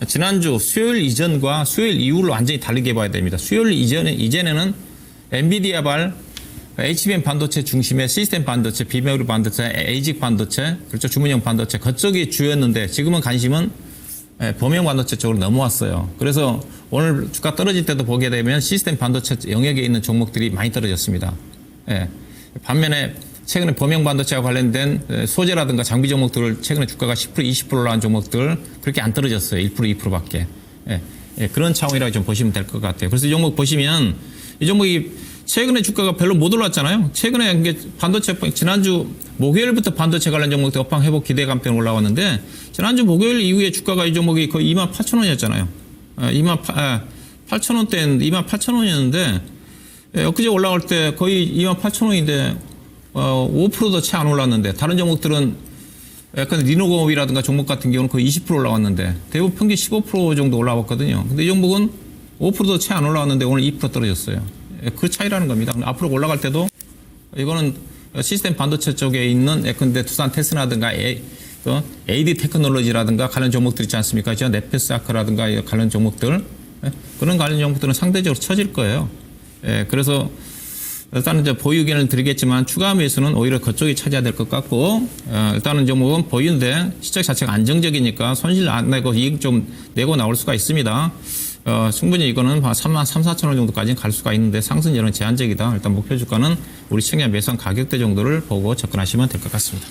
[SPEAKER 3] 지난주 수요일 이전과 수요일 이후를 완전히 다르게 봐야 됩니다. 수요일 이전에는 엔비디아발 HBM 반도체 중심의 시스템 반도체, 비메모리 반도체, 에이직 반도체, 그렇죠. 주문형 반도체 그쪽이 주였는데 지금은 관심은 범용 반도체 쪽으로 넘어왔어요. 그래서 오늘 주가 떨어질 때도 보게 되면 시스템 반도체 영역에 있는 종목들이 많이 떨어졌습니다. 예. 반면에 최근에 범용 반도체와 관련된 소재라든가 장비 종목들을 최근에 주가가 10% 20% 올라간 종목들 그렇게 안 떨어졌어요. 1% 2%밖에. 예. 예. 그런 차원이라고 좀 보시면 될 것 같아요. 그래서 이 종목 보시면 이 종목이 최근에 주가가 별로 못 올랐잖아요. 최근에 이게 반도체 지난주 목요일부터 반도체 관련 종목들 업황 회복 기대감 때문에 올라왔는데 지난주 목요일 이후에 주가가 이 종목이 거의 28,000원이었잖아요. 28,000원이었는데 엊그제 올라올 때 거의 28,000원인데 5%도 채 안 올랐는데 다른 종목들은 약간 리노공업이라든가 종목 같은 경우는 거의 20% 올라왔는데 대부분 평균 15% 정도 올라왔거든요. 근데 이 종목은 5%도 채 안 올라왔는데 오늘 2% 떨어졌어요. 그 차이라는 겁니다. 앞으로 올라갈 때도 이거는 시스템 반도체 쪽에 있는 예컨대 두산 테스나라든가 AD 테크놀로지라든가 관련 종목들 있지 않습니까? 네페스아크라든가 관련 종목들 그런 관련 종목들은 상대적으로 처질 거예요. 그래서 일단은 이제 보유 의견을 드리겠지만 추가 매수는 오히려 그쪽이 차지해야 될 것 같고 일단은 종목은 보유인데 시장 자체가 안정적이니까 손실 안 내고 이익 좀 내고 나올 수가 있습니다. 충분히 이거는 3만 3, 4천 원 정도까지는 갈 수가 있는데 상승 여는 제한적이다. 일단 목표 주가는 우리 시청자 매수한 가격대 정도를 보고 접근하시면 될 것 같습니다.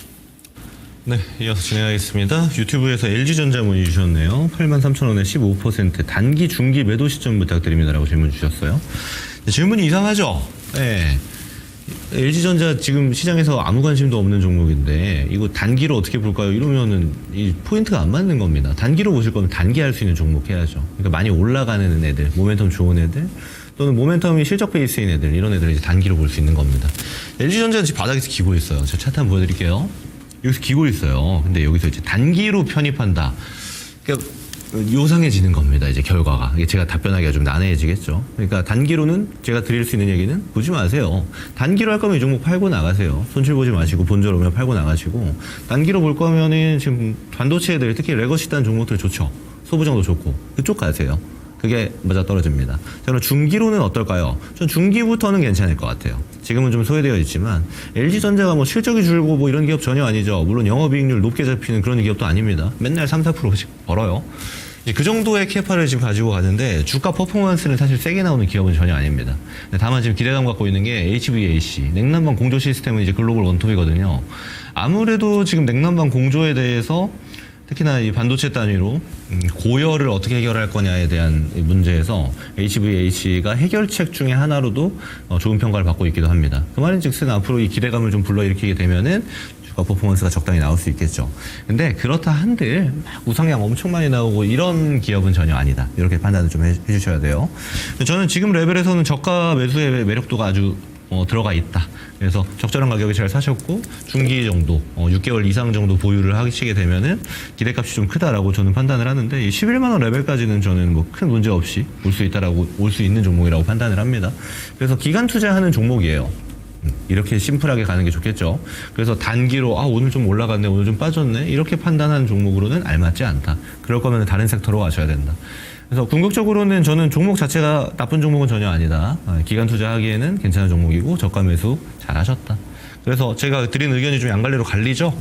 [SPEAKER 2] 네, 이어서 진행하겠습니다. 유튜브에서 LG전자 문의 주셨네요. 83,000원에 15% 단기 중기 매도 시점 부탁드립니다라고 질문 주셨어요. 질문이 이상하죠? 네. LG전자 지금 시장에서 아무 관심도 없는 종목인데 이거 단기로 어떻게 볼까요? 이러면은 이 포인트가 안 맞는 겁니다. 단기로 보실 거면 단기 할 수 있는 종목 해야죠. 그러니까 많이 올라가는 애들, 모멘텀 좋은 애들 또는 모멘텀이 실적 베이스인 애들 이런 애들을 이제 단기로 볼 수 있는 겁니다. LG전자는 지금 바닥에서 기고 있어요. 제가 차트 한번 보여드릴게요. 여기서 기고 있어요. 근데 여기서 이제 단기로 편입한다. 그러니까 요상해지는 겁니다. 이제 결과가. 이게 제가 답변하기가 좀 난해해지겠죠. 그러니까 단기로는 제가 드릴 수 있는 얘기는 보지 마세요. 단기로 할 거면 이 종목 팔고 나가세요. 손실 보지 마시고 본절 오면 팔고 나가시고 단기로 볼 거면은 지금 반도체 애들 특히 레거시 단 종목들 좋죠. 소부정도 좋고 그쪽 가세요. 그게 맞아 떨어집니다. 자, 그럼 중기로는 어떨까요? 전 중기부터는 괜찮을 것 같아요. 지금은 좀 소외되어 있지만 LG전자가 뭐 실적이 줄고 뭐 이런 기업 전혀 아니죠. 물론 영업이익률 높게 잡히는 그런 기업도 아닙니다. 맨날 3, 4%씩 벌어요. 이제 그 정도의 캐파를 지금 가지고 가는데 주가 퍼포먼스는 사실 세게 나오는 기업은 전혀 아닙니다. 다만 지금 기대감 갖고 있는 게 HVAC, 냉난방 공조 시스템은 이제 글로벌 원톱이거든요. 아무래도 지금 냉난방 공조에 대해서 특히나 이 반도체 단위로 고열을 어떻게 해결할 거냐에 대한 문제에서 HVH가 해결책 중에 하나로도 좋은 평가를 받고 있기도 합니다. 그 말인즉슨 앞으로 이 기대감을 좀 불러일으키게 되면은 주가 퍼포먼스가 적당히 나올 수 있겠죠. 근데 그렇다 한들 막 우상향 엄청 많이 나오고 이런 기업은 전혀 아니다. 이렇게 판단을 좀 해주셔야 돼요. 저는 지금 레벨에서는 저가 매수의 매력도가 아주 들어가 있다. 그래서 적절한 가격에 잘 사셨고 중기 정도 6개월 이상 정도 보유를 하시게 되면은 기대값이 좀 크다라고 저는 판단을 하는데 이 11만 원 레벨까지는 저는 뭐 큰 문제 없이 올 수 있다라고 올 수 있는 종목이라고 판단을 합니다. 그래서 기간 투자하는 종목이에요. 이렇게 심플하게 가는 게 좋겠죠. 그래서 단기로 오늘 좀 올라갔네, 오늘 좀 빠졌네 이렇게 판단하는 종목으로는 알맞지 않다. 그럴 거면 다른 섹터로 가셔야 된다. 그래서 궁극적으로는 저는 종목 자체가 나쁜 종목은 전혀 아니다. 기간 투자하기에는 괜찮은 종목이고 저가 매수 잘하셨다. 그래서 제가 드린 의견이 좀 양갈래로 갈리죠.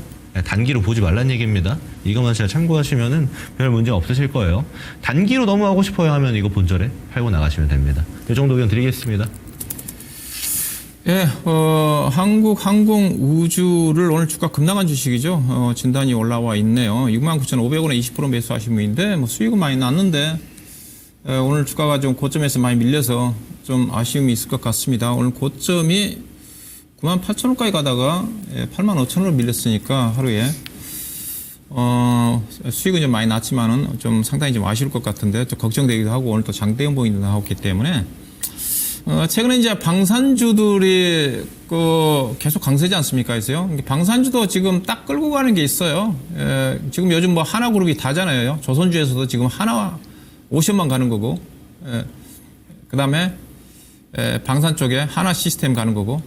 [SPEAKER 2] 단기로 보지 말란 얘기입니다. 이것만 잘 참고하시면은 별 문제 없으실 거예요. 단기로 너무 하고 싶어요 하면 이거 본절에 팔고 나가시면 됩니다. 이 정도 의견 드리겠습니다.
[SPEAKER 3] 예, 한국항공우주를 오늘 주가 급락한 주식이죠. 진단이 올라와 있네요. 69,500원에 20% 매수하신 분인데, 수익은 많이 났는데, 오늘 주가가 좀 고점에서 많이 밀려서 좀 아쉬움이 있을 것 같습니다. 오늘 고점이 98,000원까지 가다가 85,000원으로 밀렸으니까 하루에, 수익은 좀 많이 났지만은 좀 상당히 좀 아쉬울 것 같은데, 좀 걱정되기도 하고, 오늘 또 장대음 보이도 나왔기 때문에, 최근에 이제 방산주들이 계속 강세지 않습니까? 해서요. 방산주도 지금 딱 끌고 가는 게 있어요. 지금 요즘 뭐 하나그룹이 다잖아요. 조선주에서도 지금 하나 오션만 가는 거고, 그 다음에 방산 쪽에 하나 시스템 가는 거고,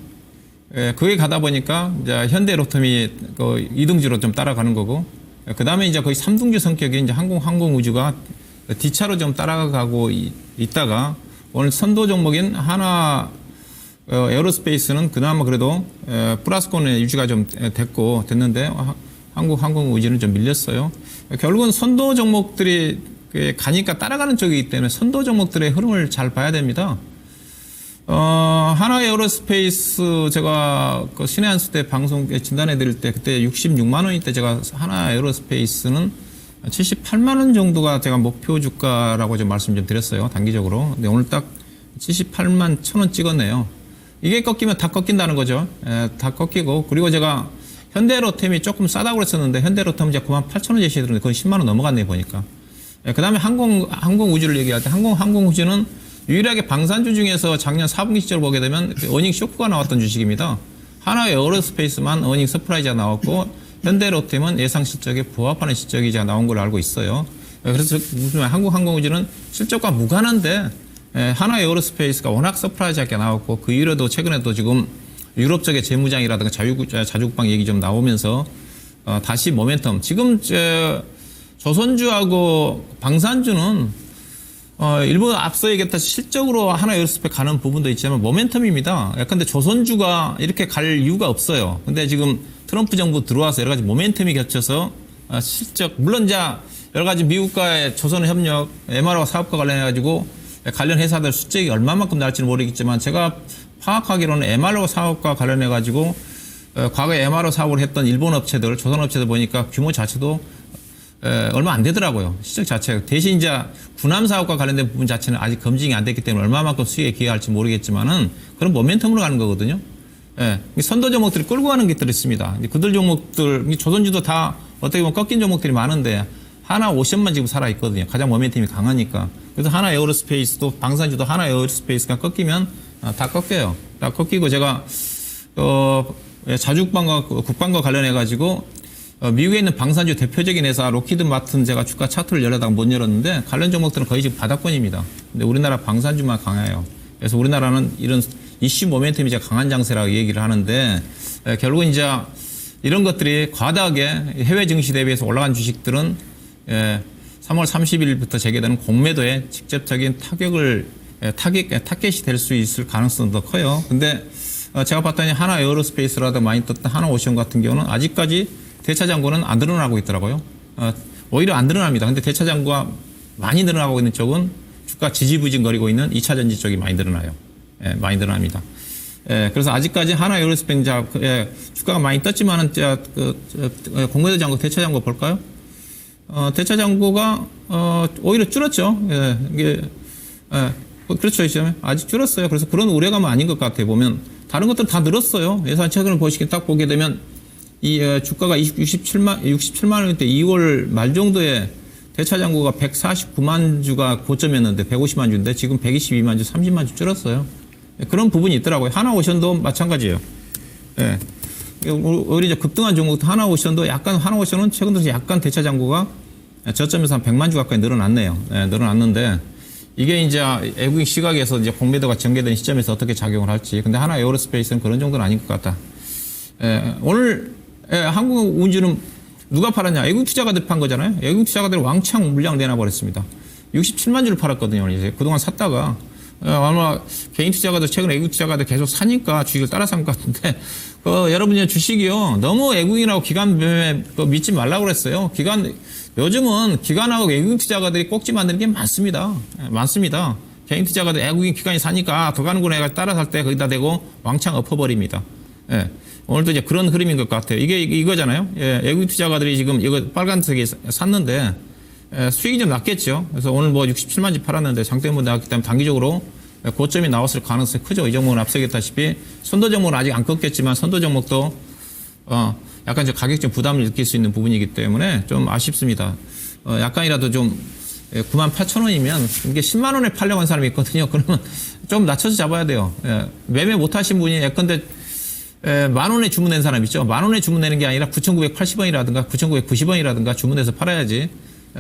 [SPEAKER 3] 그게 가다 보니까 이제 현대로텀이 그 2등주로 좀 따라가는 거고, 그 다음에 이제 거의 3등주 성격의 이제 항공우주가 D차로 좀 따라가고 있다가 오늘 선도 종목인 하나 에어로스페이스는 그나마 그래도 플러스권에 유지가 좀 됐는데 항공우주는 좀 밀렸어요. 결국은 선도 종목들이 가니까 따라가는 쪽이기 때문에 선도 종목들의 흐름을 잘 봐야 됩니다. 하나 에어로스페이스 제가 그 신의 한수 때 방송 진단해 드릴 때 그때 66만 원일 때 제가 하나 에어로스페이스는 78만 원 정도가 제가 목표 주가라고 좀 말씀 좀 드렸어요. 단기적으로. 근데 오늘 딱 78만 1,000원 찍었네요. 이게 꺾이면 다 꺾인다는 거죠. 다 꺾이고. 그리고 제가 현대로템이 조금 싸다고 그랬었는데 현대로템 이제 98,000원 제시해드렸는데 거의 10만 원 넘어갔네요. 보니까. 그 다음에 항공우주를 얘기할 때 항공우주는 유일하게 방산주 중에서 작년 4분기 시절 보게 되면 어닝 쇼크가 나왔던 주식입니다. 하나 에어로스페이스만 어닝 서프라이즈가 나왔고 현대로템은 예상 실적에 부합하는 실적이 나온 걸로 알고 있어요. 그래서 한국항공우주는 실적과 무관한데 하나 에어로스페이스가 워낙 서프라이즈하게 나왔고 그 이후로도 최근에도 지금 유럽 쪽의 재무장이라든가 자주국방 얘기 좀 나오면서 다시 모멘텀. 지금 조선주하고 방산주는 일본 앞서 얘기했다시피 실적으로 하나 에어로스페이스 가는 부분도 있지만 모멘텀입니다. 근데 조선주가 이렇게 갈 이유가 없어요. 근데 지금 트럼프 정부 들어와서 여러 가지 모멘텀이 겹쳐서 실적 물론 이제 여러 가지 미국과의 조선 협력, MRO 사업과 관련해가지고 관련 회사들 수익이 얼마만큼 나올지는 모르겠지만 제가 파악하기로는 MRO 사업과 관련해가지고 과거에 MRO 사업을 했던 일본 업체들, 조선 업체들 보니까 규모 자체도 얼마 안 되더라고요. 실적 자체가. 대신 이제 군함 사업과 관련된 부분 자체는 아직 검증이 안 됐기 때문에 얼마만큼 수익에 기여할지 모르겠지만은 그런 모멘텀으로 가는 거거든요. 선도 종목들이 끌고 가는 것들이 있습니다. 그들 종목들, 조선주도 다 어떻게 보면 꺾인 종목들이 많은데 하나 오션만 지금 살아있거든요. 가장 모멘텀이 강하니까. 그래서 하나 에어로스페이스도 방산주도 하나 에어로스페이스가 꺾이면 다 꺾여요. 다 꺾이고 제가 자주국방과 국방과 관련해가지고 미국에 있는 방산주 대표적인 회사 로키드 마튼 제가 주가 차트를 열려다가 못 열었는데 관련 종목들은 거의 지금 바닥권입니다. 근데 우리나라 방산주만 강해요. 그래서 우리나라는 이런 이슈 모멘텀이 이제 강한 장세라고 얘기를 하는데 결국은 이제 이런 것들이 과다하게 해외 증시 대비해서 올라간 주식들은 3월 30일부터 재개되는 공매도에 직접적인 타겟이 될 수 있을 가능성도 더 커요. 근데 제가 봤더니 하나 에어로스페이스라도 많이 떴던 하나 오션 같은 경우는 아직까지 대차 잔고는 안 늘어나고 있더라고요. 오히려 안 늘어납니다. 근데 대차 잔고가 많이 늘어나고 있는 쪽은 주가 지지부진거리고 있는 2차 전지 쪽이 많이 늘어나요. 많이 늘어납니다. 그래서 아직까지 하나 에어로스페이스 주가가 많이 떴지만은 공매도 잔고, 대차 잔고 볼까요? 대차 잔고가 오히려 줄었죠. 예, 이게 그렇죠. 시점에 아직 줄었어요. 그래서 그런 우려감은 아닌 것 같아요. 보면 다른 것들 다 늘었어요. 예산 최근을 딱 보게 되면 이 주가가 67만 원대 2월 말 정도에 대차 잔고가 149만 주가 고점이었는데 150만 주인데 지금 122만 주, 30만 주 줄었어요. 그런 부분이 있더라고요. 하나오션도 마찬가지예요. 예. 오히려 이제 급등한 종목 하나오션도 약간 하나오션은 최근 들어서 약간 대차 잔고가 저점에서 한 100만 주 가까이 늘어났네요. 예, 늘어났는데 이게 이제 외국인 시각에서 이제 공매도가 전개된 시점에서 어떻게 작용을 할지. 근데 하나 에어로스페이스는 그런 정도는 아닌 것 같다. 예, 오늘 한국 운주는 누가 팔았냐? 외국 투자가들이 판 거잖아요. 외국 투자가들이 왕창 물량을 내놔버렸습니다. 67만 주를 팔았거든요. 이제 그동안 샀다가 아마 개인 투자가들 최근 외국 투자가들 계속 사니까 주식을 따라 산 것 같은데 여러분이 주식이요 너무 외국인하고 기관 매매 믿지 말라고 그랬어요. 요즘은 기관하고 외국인 투자가들이 꼭지 만드는 게 많습니다. 많습니다. 개인 투자가들 외국인 기관이 사니까 더 가는구나 해가 따라 살 때 거기다 대고 왕창 엎어버립니다. 예. 오늘도 이제 그런 흐름인 것 같아요. 이게 이거잖아요. 예. 외국인 투자가들이 지금 이거 빨간색에 샀는데 수익이 좀 낮겠죠. 그래서 오늘 뭐 67만 주 팔았는데 장대 때문에 나왔기 때문에 단기적으로 고점이 나왔을 가능성이 크죠. 이 종목은 앞서 얘기했다시피 선도 종목은 아직 안 꺾였지만 선도 종목도 약간 좀 가격적 부담을 느낄 수 있는 부분이기 때문에 좀 아쉽습니다. 약간이라도 좀 98,000원이면 이게 10만 원에 팔려고 한 사람이 있거든요. 그러면 좀 낮춰서 잡아야 돼요. 매매 못 하신 분이 예컨대 10,000원에 주문낸 사람 있죠. 10,000원에 주문내는 게 아니라 9,980원이라든가 9,990원이라든가 주문해서 팔아야지.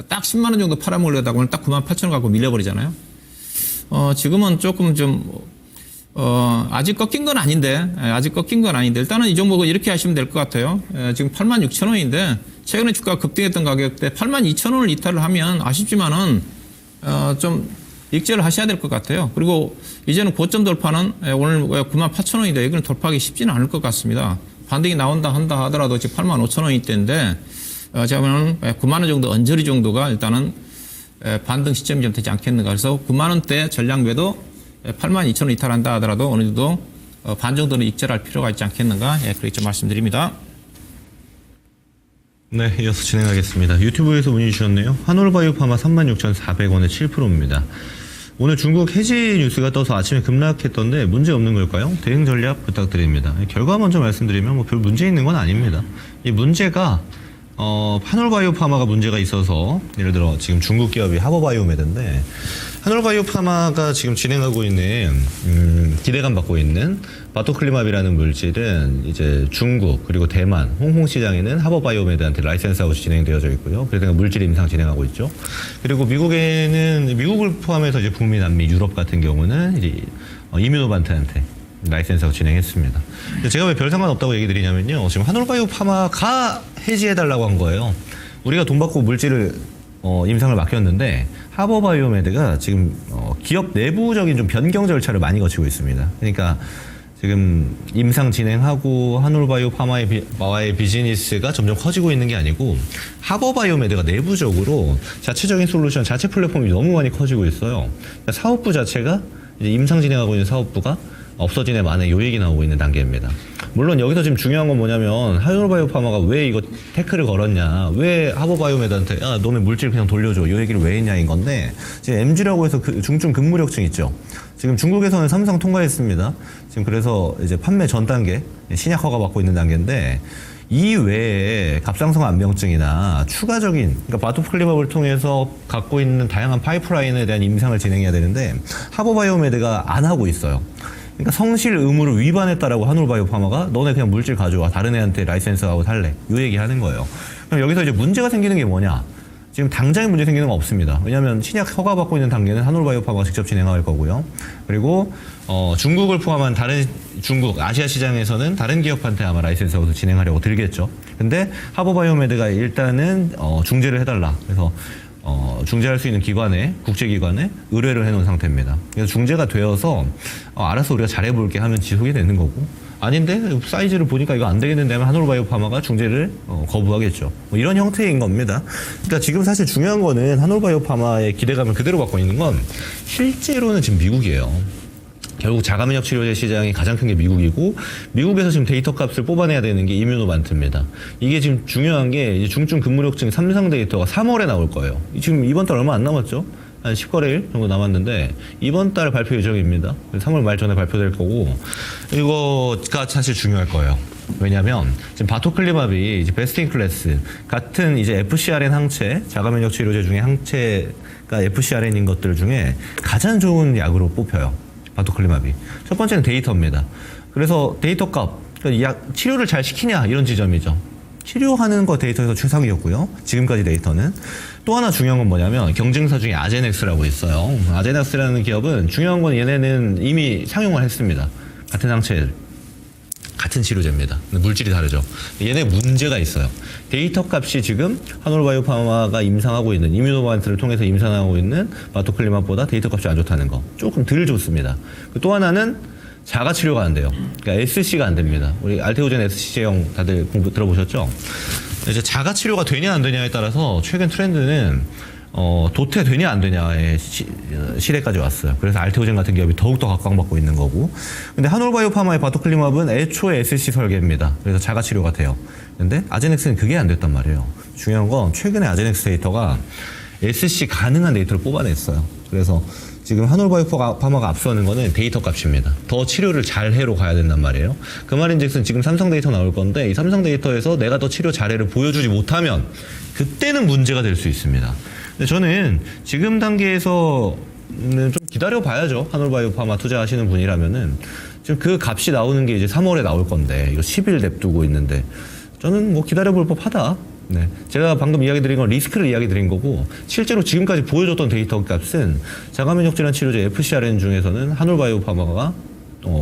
[SPEAKER 3] 딱 10만 원 정도 팔아먹으려다가 오늘 딱 98,000원 갖고 밀려버리잖아요. 지금은 조금 좀 아직 꺾인 건 아닌데 일단은 이 종목은 이렇게 하시면 될 것 같아요. 지금 86,000원인데 최근에 주가가 급등했던 가격대 82,000원을 이탈을 하면 아쉽지만은 좀 익절을 하셔야 될 것 같아요. 그리고 이제는 고점 돌파는 오늘 98,000원인데 이건 돌파하기 쉽지는 않을 것 같습니다. 반등이 나온다 한다 하더라도 지금 85,000원대인데 제가 보면 9만 원 정도 언저리 정도가 일단은 반등 시점이 좀 되지 않겠는가. 그래서 9만 원대 전량 매도 82,000원 이탈한다 하더라도 어느 정도 반 정도는 익절할 필요가 있지 않겠는가. 그렇게 좀 말씀드립니다.
[SPEAKER 2] 네, 이어서 진행하겠습니다. 유튜브에서 문의 주셨네요. 한올바이오파마 36,400원에 7%입니다. 오늘 중국 해지 뉴스가 떠서 아침에 급락했던데 문제 없는 걸까요? 대응 전략 부탁드립니다. 결과 먼저 말씀드리면 뭐 별 문제 있는 건 아닙니다. 이 문제가 한올바이오파마가 문제가 있어서 예를 들어 지금 중국 기업이 하버바이오메드인데 한올바이오파마가 지금 진행하고 있는 기대감 받고 있는 바토클리맙이라는 물질은 이제 중국 그리고 대만, 홍콩 시장에는 하버바이오메드한테 라이센스하고 진행되어져 있고요. 그래서 물질 임상 진행하고 있죠. 그리고 미국을 포함해서 이제 북미, 남미, 유럽 같은 경우는 이제 이뮤노반트한테 라이센스하고 진행했습니다. 제가 왜 별 상관없다고 얘기 드리냐면요. 지금 한올바이오파마가 해지해달라고 한 거예요. 우리가 돈 받고 물질을 임상을 맡겼는데 하버바이오메드가 지금 기업 내부적인 좀 변경 절차를 많이 거치고 있습니다. 그러니까 지금 임상 진행하고 한올바이오파마의 비즈니스가 점점 커지고 있는 게 아니고 하버바이오메드가 내부적으로 자체적인 솔루션, 자체 플랫폼이 너무 많이 커지고 있어요. 그러니까 사업부 자체가 이제 임상 진행하고 있는 사업부가 없어지네 마네 요 얘기 나오고 있는 단계입니다. 물론 여기서 지금 중요한 건 뭐냐면 한올바이오파마가 왜 이거 태클을 걸었냐, 왜 하버바이오메드한테 야 너네 물질 그냥 돌려줘 요 얘기를 왜 했냐인 건데 지금 MG라고 해서 중증 근무력증 있죠. 지금 중국에서는 삼성 통과했습니다. 지금 그래서 이제 판매 전 단계 신약 허가 받고 있는 단계인데 이 외에 갑상선 암병증이나 추가적인 그러니까 바토클리맙을 통해서 갖고 있는 다양한 파이프라인에 대한 임상을 진행해야 되는데 하버바이오메드가 안 하고 있어요. 그러니까 성실 의무를 위반했다라고 한올바이오파마가 너네 그냥 물질 가져와 다른 애한테 라이센스하고 살래 이 얘기 하는 거예요. 그럼 여기서 이제 문제가 생기는 게 뭐냐? 지금 당장에 문제 생기는 건 없습니다. 왜냐하면 신약 허가 받고 있는 단계는 한올바이오파마가 직접 진행할 거고요. 그리고 중국을 포함한 다른 중국 아시아 시장에서는 다른 기업한테 아마 라이센스하고 진행하려고 들겠죠. 근데 하버바이오메드가 일단은 중재를 해달라. 그래서 중재할 수 있는 기관에 국제기관에 의뢰를 해놓은 상태입니다. 그래서 중재가 되어서 알아서 우리가 잘해볼게 하면 지속이 되는 거고 아닌데 사이즈를 보니까 이거 안 되겠는데 하면 한올바이오파마가 중재를 거부하겠죠. 뭐 이런 형태인 겁니다. 그러니까 지금 사실 중요한 거는 한올바이오파마의 기대감을 그대로 갖고 있는 건 실제로는 지금 미국이에요. 결국 자가면역 치료제 시장이 가장 큰 게 미국이고 미국에서 지금 데이터 값을 뽑아내야 되는 게 이뮤노반트입니다. 이게 지금 중요한 게 이제 중증 근무력증 3상 데이터가 3월에 나올 거예요. 지금 이번 달 얼마 안 남았죠? 한 10거래일 정도 남았는데 이번 달 발표 예정입니다. 3월 말 전에 발표될 거고 이거가 사실 중요할 거예요. 왜냐하면 지금 바토클리맙이 이제 베스트 인 클래스 같은 이제 FcRn 항체 자가면역 치료제 중에 항체가 FcRn인 것들 중에 가장 좋은 약으로 뽑혀요. 바토클리맙이. 첫 번째는 데이터입니다. 그래서 데이터 값, 그러니까 약 치료를 잘 시키냐 이런 지점이죠. 치료하는 거 데이터에서 최상이었고요. 지금까지 데이터는. 또 하나 중요한 건 뭐냐면 경쟁사 중에 아제넥스라고 있어요. 아제넥스라는 기업은 중요한 건 얘네는 이미 상용을 했습니다. 같은 항체, 같은 치료제입니다. 물질이 다르죠. 얘네 문제가 있어요. 데이터 값이 지금 한올바이오파마가 임상하고 있는 이뮤노반트를 통해서 임상하고 있는 바토클리맙보다 데이터 값이 안 좋다는 거. 조금 덜 좋습니다. 또 하나는 자가 치료가 안 돼요. 그러니까 SC가 안 됩니다. 우리 알테오젠 SC제형 다들 공부 들어보셨죠? 이제 자가 치료가 되냐 안 되냐에 따라서 최근 트렌드는 도태되냐 안 되냐의 시대까지 왔어요. 그래서 알테오젠 같은 기업이 더욱더 각광받고 있는 거고. 근데 한올바이오파마의 바토클리맙은 애초에 SC 설계입니다. 그래서 자가 치료가 돼요. 근데 아제넥스는 그게 안 됐단 말이에요. 중요한 건 최근에 아제넥스 데이터가 SC 가능한 데이터를 뽑아냈어요. 그래서 지금 한올바이오파마가 앞서는 거는 데이터 값입니다. 더 치료를 잘해로 가야 된단 말이에요. 그 말인즉슨 지금 삼성 데이터 나올 건데 이 삼성 데이터에서 내가 더 치료 잘해를 보여주지 못하면 그때는 문제가 될 수 있습니다. 근데 저는 지금 단계에서는 좀 기다려 봐야죠. 한올바이오파마 투자하시는 분이라면은 지금 그 값이 나오는 게 이제 3월에 나올 건데 이거 10일 냅두고 있는데 저는 뭐 기다려 볼 법하다. 네. 제가 방금 이야기 드린 건 리스크를 이야기 드린 거고 실제로 지금까지 보여줬던 데이터 값은 자가면역 질환 치료제 FcRn 중에서는 한올바이오파마가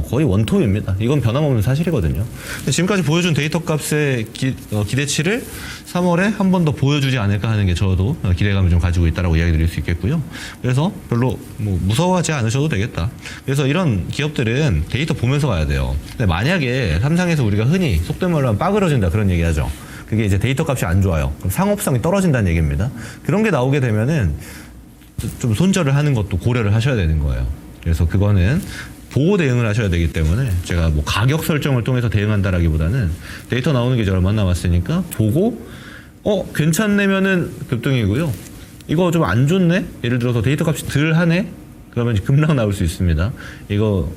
[SPEAKER 2] 거의 원톱입니다. 이건 변함없는 사실이거든요. 지금까지 보여준 데이터 값의 기대치를 3월에 한 번 더 보여주지 않을까 하는 게 저도 기대감을 좀 가지고 있다라고 이야기 드릴 수 있겠고요. 그래서 별로 뭐 무서워하지 않으셔도 되겠다. 그래서 이런 기업들은 데이터 보면서 가야 돼요. 근데 만약에 삼상에서 우리가 흔히 속된 말로 하면 빠그러진다 그런 얘기 하죠. 그게 이제 데이터 값이 안 좋아요. 그럼 상업성이 떨어진다는 얘기입니다. 그런 게 나오게 되면은 좀 손절을 하는 것도 고려를 하셔야 되는 거예요. 그래서 그거는 보고 대응을 하셔야 되기 때문에 제가 뭐 가격 설정을 통해서 대응한다라기보다는 데이터 나오는 게 이제 얼마 남았으니까 보고 괜찮네면은 급등이고요. 이거 좀 안 좋네? 예를 들어서 데이터 값이 덜 하네? 그러면 급락 나올 수 있습니다. 이거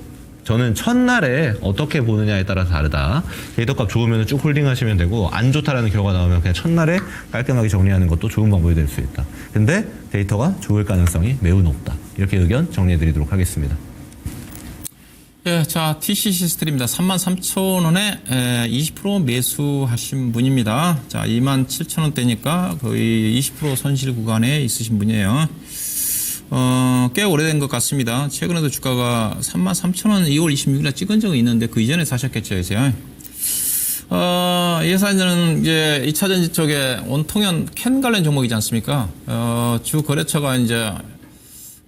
[SPEAKER 2] 저는 첫날에 어떻게 보느냐에 따라서 다르다. 데이터값 좋으면 쭉 홀딩하시면 되고 안 좋다라는 결과가 나오면 그냥 첫날에 깔끔하게 정리하는 것도 좋은 방법이 될 수 있다. 근데 데이터가 좋을 가능성이 매우 높다. 이렇게 의견 정리해드리도록 하겠습니다.
[SPEAKER 3] 예, 자, TCC 스트립입니다. 33,000원에 20% 매수하신 분입니다. 자, 27,000원대니까 거의 20% 손실 구간에 있으신 분이에요. 꽤 오래된 것 같습니다. 최근에도 주가가 33,000원 2월 26일에 찍은 적이 있는데 그 이전에 사셨겠죠, 이제. 이 회사는 이제 2차전지 쪽에 온통연 캔 관련 종목이지 않습니까? 주 거래처가 이제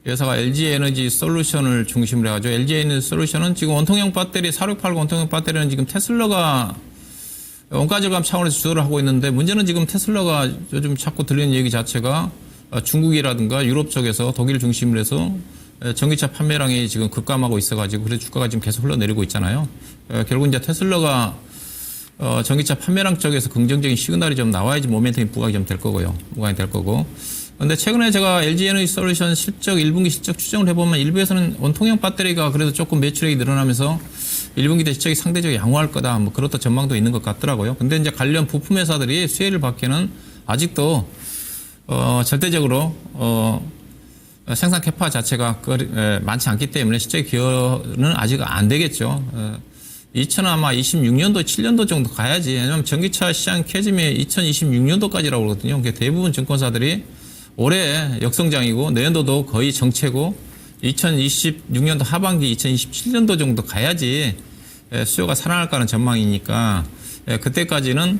[SPEAKER 3] 회사가 LG 에너지 솔루션을 중심으로 해가지고 LG 에너지 솔루션은 지금 원통형 배터리 4680 원통형 배터리는 지금 테슬라가 원가 절감 차원에서 주도를 하고 있는데 문제는 지금 테슬라가 요즘 자꾸 들리는 얘기 자체가 중국이라든가 유럽 쪽에서 독일 중심으로 해서 전기차 판매량이 지금 급감하고 있어가지고 그래서 주가가 지금 계속 흘러내리고 있잖아요. 결국 이제 테슬라가 전기차 판매량 쪽에서 긍정적인 시그널이 좀 나와야지 모멘텀이 부각이 좀 될 거고요. 부각이 될 거고. 근데 최근에 제가 LG 에너지 솔루션 실적 1분기 실적 추정을 해보면 일부에서는 원통형 배터리가 그래도 조금 매출액이 늘어나면서 1분기 때 실적이 상대적으로 양호할 거다. 뭐 그렇다 전망도 있는 것 같더라고요. 근데 이제 관련 부품 회사들이 수혜를 받기는 아직도 절대적으로 생산 캐파 자체가 많지 않기 때문에 실제 기여는 아직 안 되겠죠. 2026년도, 7년도 정도 가야지. 왜냐하면 전기차 시장 캐즘이 2026년도까지라고 그러거든요. 그러니까 대부분 증권사들이 올해 역성장이고 내년도도 거의 정체고 2026년도 하반기, 2027년도 정도 가야지 수요가 살아날까 하는 전망이니까 그때까지는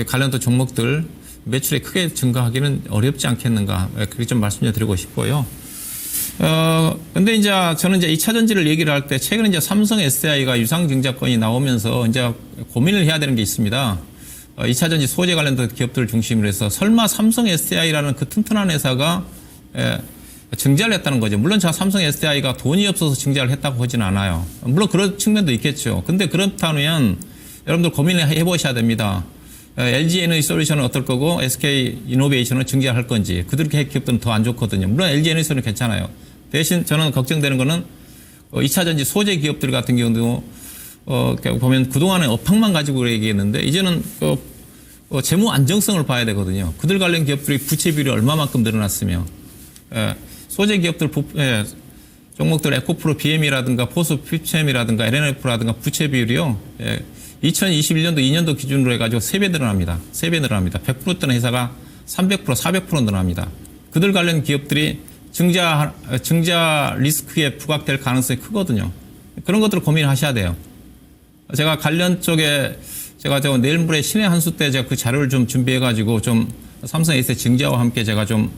[SPEAKER 3] 관련된 종목들 매출이 크게 증가하기는 어렵지 않겠는가 그렇게 좀 말씀드리고 싶고요. 근데 이제 저는 이제 2차 전지를 얘기를 할 때 최근에 이제 삼성 SDI가 유상증자권이 나오면서 이제 고민을 해야 되는 게 있습니다. 2차 전지 소재 관련된 기업들을 중심으로 해서 설마 삼성 SDI라는 그 튼튼한 회사가 증자를 했다는 거죠. 물론 제가 삼성 SDI가 돈이 없어서 증자를 했다고 하지는 않아요. 물론 그런 측면도 있겠죠. 근데 그렇다면 여러분들 고민을 해보셔야 됩니다. LG 에너지 솔루션은 어떨 거고 SK 이노베이션은 증자할 건지. 그들 기업들은 더 안 좋거든요. 물론 LG 에너지 솔루션은 괜찮아요. 대신 저는 걱정되는 거는 2차 전지 소재 기업들 같은 경우도 보면 그동안에 업황만 가지고 얘기했는데 이제는 재무 안정성을 봐야 되거든요. 그들 관련 기업들이 부채 비율이 얼마만큼 늘어났으며 소재 기업들 종목들 에코프로 BM이라든가 포스 퓨처엠이라든가 LNF라든가 부채 비율이요. 2021년도 2년도 기준으로 해가지고 3배 늘어납니다. 3배 늘어납니다. 100%던 회사가 300%, 400% 늘어납니다. 그들 관련 기업들이 증자 리스크에 부각될 가능성이 크거든요. 그런 것들을 고민하셔야 돼요. 제가 관련 쪽에 제가 내일 모레 신의 한수 때 제가 그 자료를 좀 준비해가지고 좀 삼성 에이스 증자와 함께 제가 좀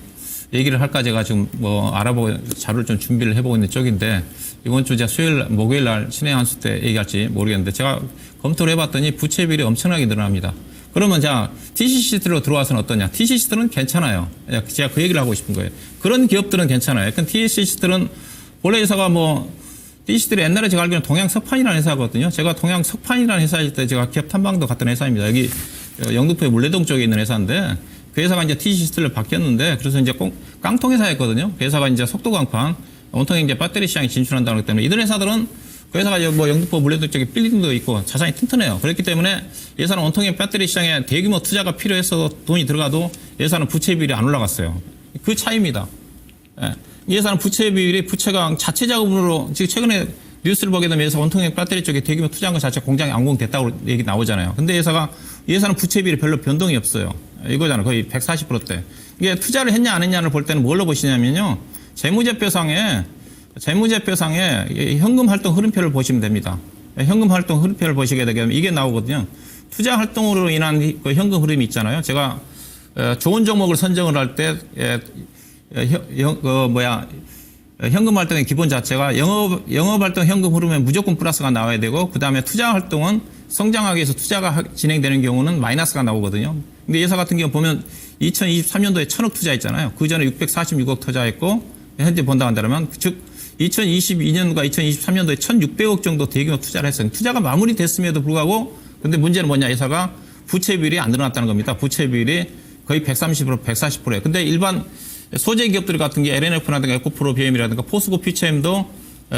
[SPEAKER 3] 얘기를 할까 제가 지금 알아보고 자료를 좀 준비를 해보고 있는 쪽인데 이번 주 제가 수요일, 목요일 날 신의 한수 때 얘기할지 모르겠는데 제가 검토를 해봤더니 부채 비율이 엄청나게 늘어납니다. 그러면 자 TCC들로 들어와서는 어떠냐? TCC들은 괜찮아요. 제가 그 얘기를 하고 싶은 거예요. 그런 기업들은 괜찮아요. TCC들은 원래 회사가 TCC들이 옛날에 제가 알기로는 동양석판이라는 회사거든요. 제가 동양석판이라는 회사일 때 제가 기업 탐방도 갔던 회사입니다. 여기 영등포의 물레동 쪽에 있는 회사인데 그 회사가 이제 TCC들로 바뀌었는데 그래서 이제 깡통 회사였거든요. 그 회사가 이제 속도강판 온통에 이제 배터리 시장에 진출한다는 것 때문에 이들 회사들은 그 회사가 영등포 물레동 쪽에 빌딩도 있고 자산이 튼튼해요. 그렇기 때문에 이 회사는 온통에 배터리 시장에 대규모 투자가 필요해서 돈이 들어가도 이 회사는 부채 비율이 안 올라갔어요. 그 차이입니다. 예. 이 회사는 부채 비율이 부채가 자체 자금으로 지금 최근에 뉴스를 보게 되면 회사 온통에 배터리 쪽에 대규모 투자한 것 자체 공장이 완공됐다고 얘기 나오잖아요. 근데 이 회사는 부채 비율이 별로 변동이 없어요. 이거잖아요. 거의 140%대. 이게 투자를 했냐 안 했냐를 볼 때는 뭘로 보시냐면요. 재무제표상에 현금 활동 흐름표를 보시면 됩니다. 현금 활동 흐름표를 보시게 되면 이게 나오거든요. 투자 활동으로 인한 그 현금 흐름이 있잖아요. 제가 좋은 종목을 선정을 할 때 현금 활동의 기본 자체가 영업 활동 현금 흐름에 무조건 플러스가 나와야 되고 그다음에 투자 활동은 성장하기 위해서 투자가 진행되는 경우는 마이너스가 나오거든요. 근데 예사 같은 경우 보면 2023년도에 1,000억 투자했잖아요. 그 전에 646억 투자했고 현재 본다 한다면 즉 2022년과 2023년도에 1,600억 정도 대규모 투자를 했어요. 투자가 마무리됐음에도 불구하고 근데 문제는 뭐냐? 회사가 부채 비율이 안 늘어났다는 겁니다. 부채 비율이 거의 130%, 140%예요. 근데 일반 소재 기업들 같은 게 LNF라든가 에코프로 BM이라든가 포스코 퓨처엠도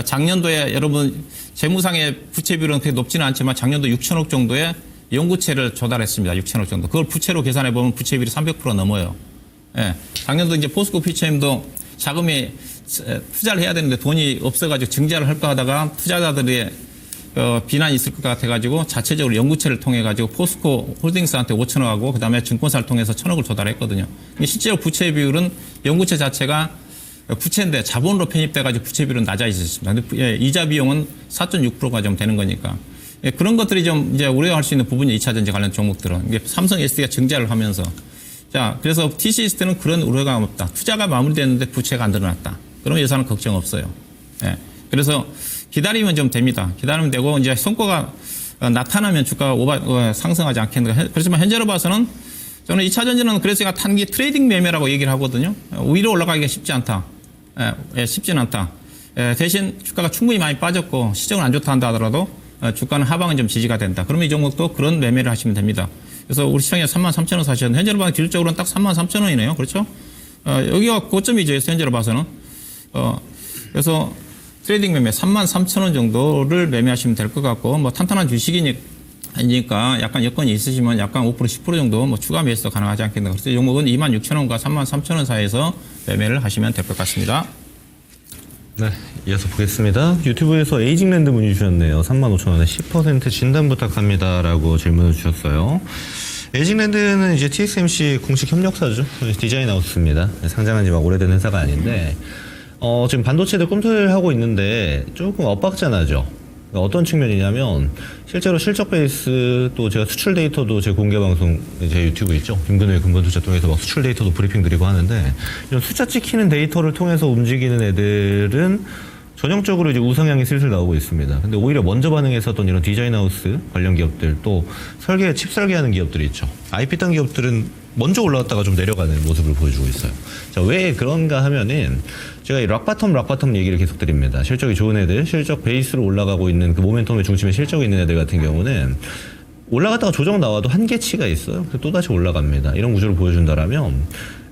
[SPEAKER 3] 작년도에 여러분 재무상의 부채 비율은 그렇게 높지는 않지만 작년도 6천억 정도의 연구채를 조달했습니다. 6천억 정도. 그걸 부채로 계산해 보면 부채 비율이 300% 넘어요. 예. 작년도 이제 포스코 퓨처엠도 자금이 투자를 해야 되는데 돈이 없어가지고 증자를 할까 하다가 투자자들의 비난이 있을 것 같아가지고 자체적으로 연구체를 통해가지고 포스코 홀딩스한테 5천억하고 그다음에 증권사를 통해서 1,000억을 조달했거든요. 실제로 부채 비율은 연구체 자체가 부채인데 자본으로 편입돼가지고 부채 비율은 낮아지셨습니다. 근데 이자 비용은 4.6%가 좀 되는 거니까. 그런 것들이 좀 이제 우려할 수 있는 부분이 2차 전지 관련 종목들은. 이게 삼성 SD가 증자를 하면서. 자, 그래서 TCS는 그런 우려가 없다. 투자가 마무리됐는데 부채가 안 늘어났다. 그럼 예산은 걱정 없어요. 예. 그래서 기다리면 좀 됩니다. 기다리면 되고 이제 성과가 나타나면 주가가 상승하지 않겠는가. 그렇지만 현재로 봐서는 저는 2차 전지는 그래서 제가 단기 트레이딩 매매라고 얘기를 하거든요. 위로 올라가기가 쉽지 않다. 쉽지는 않다. 대신 주가가 충분히 많이 빠졌고 시정은 안 좋다 한다 하더라도 주가는 하방은 좀 지지가 된다. 그러면 이 종목도 그런 매매를 하시면 됩니다. 그래서 우리 시장에 33,000원 사셨는데 현재로 봐서 기술적으로는 딱 33,000원이네요. 그렇죠? 여기가 고점이죠. 현재로 봐서는. 그래서 트레이딩 매매 33,000원 정도를 매매하시면 될 것 같고 탄탄한 주식이니까 약간 여건이 있으시면 약간 5% 10% 정도 추가 매수도 가능하지 않겠나. 그래서 이 종목은 26,000원과 33,000원 사이에서 매매를 하시면 될 것 같습니다.
[SPEAKER 2] 네, 이어서 보겠습니다. 유튜브에서 에이징랜드 문의 주셨네요. 35,000원에 10% 진단 부탁합니다라고 질문을 주셨어요. 에이징랜드는 이제 TSMC 공식 협력사죠. 디자인하우스입니다. 상장한 지 막 오래된 회사가 아닌데 지금 반도체들 꼼수를 하고 있는데 조금 엇박자나죠. 그러니까 어떤 측면이냐면 실제로 실적 베이스 또 제가 수출 데이터도 제 공개 방송 제 유튜브 있죠. 김근우의 근본투자 통해서 막 수출 데이터도 브리핑 드리고 하는데 이런 숫자 찍히는 데이터를 통해서 움직이는 애들은 전형적으로 이제 우상향이 슬슬 나오고 있습니다. 근데 오히려 먼저 반응했었던 이런 디자인하우스 관련 기업들 또 칩 설계하는 기업들이 있죠. IP 딴 기업들은 먼저 올라갔다가 좀 내려가는 모습을 보여주고 있어요. 자, 왜 그런가 하면은 제가 이 락바텀 얘기를 계속 드립니다. 실적이 좋은 애들, 실적 베이스로 올라가고 있는 그 모멘텀의 중심에 실적이 있는 애들 같은 경우는 올라갔다가 조정 나와도 한계치가 있어요. 또다시 올라갑니다. 이런 구조를 보여준다라면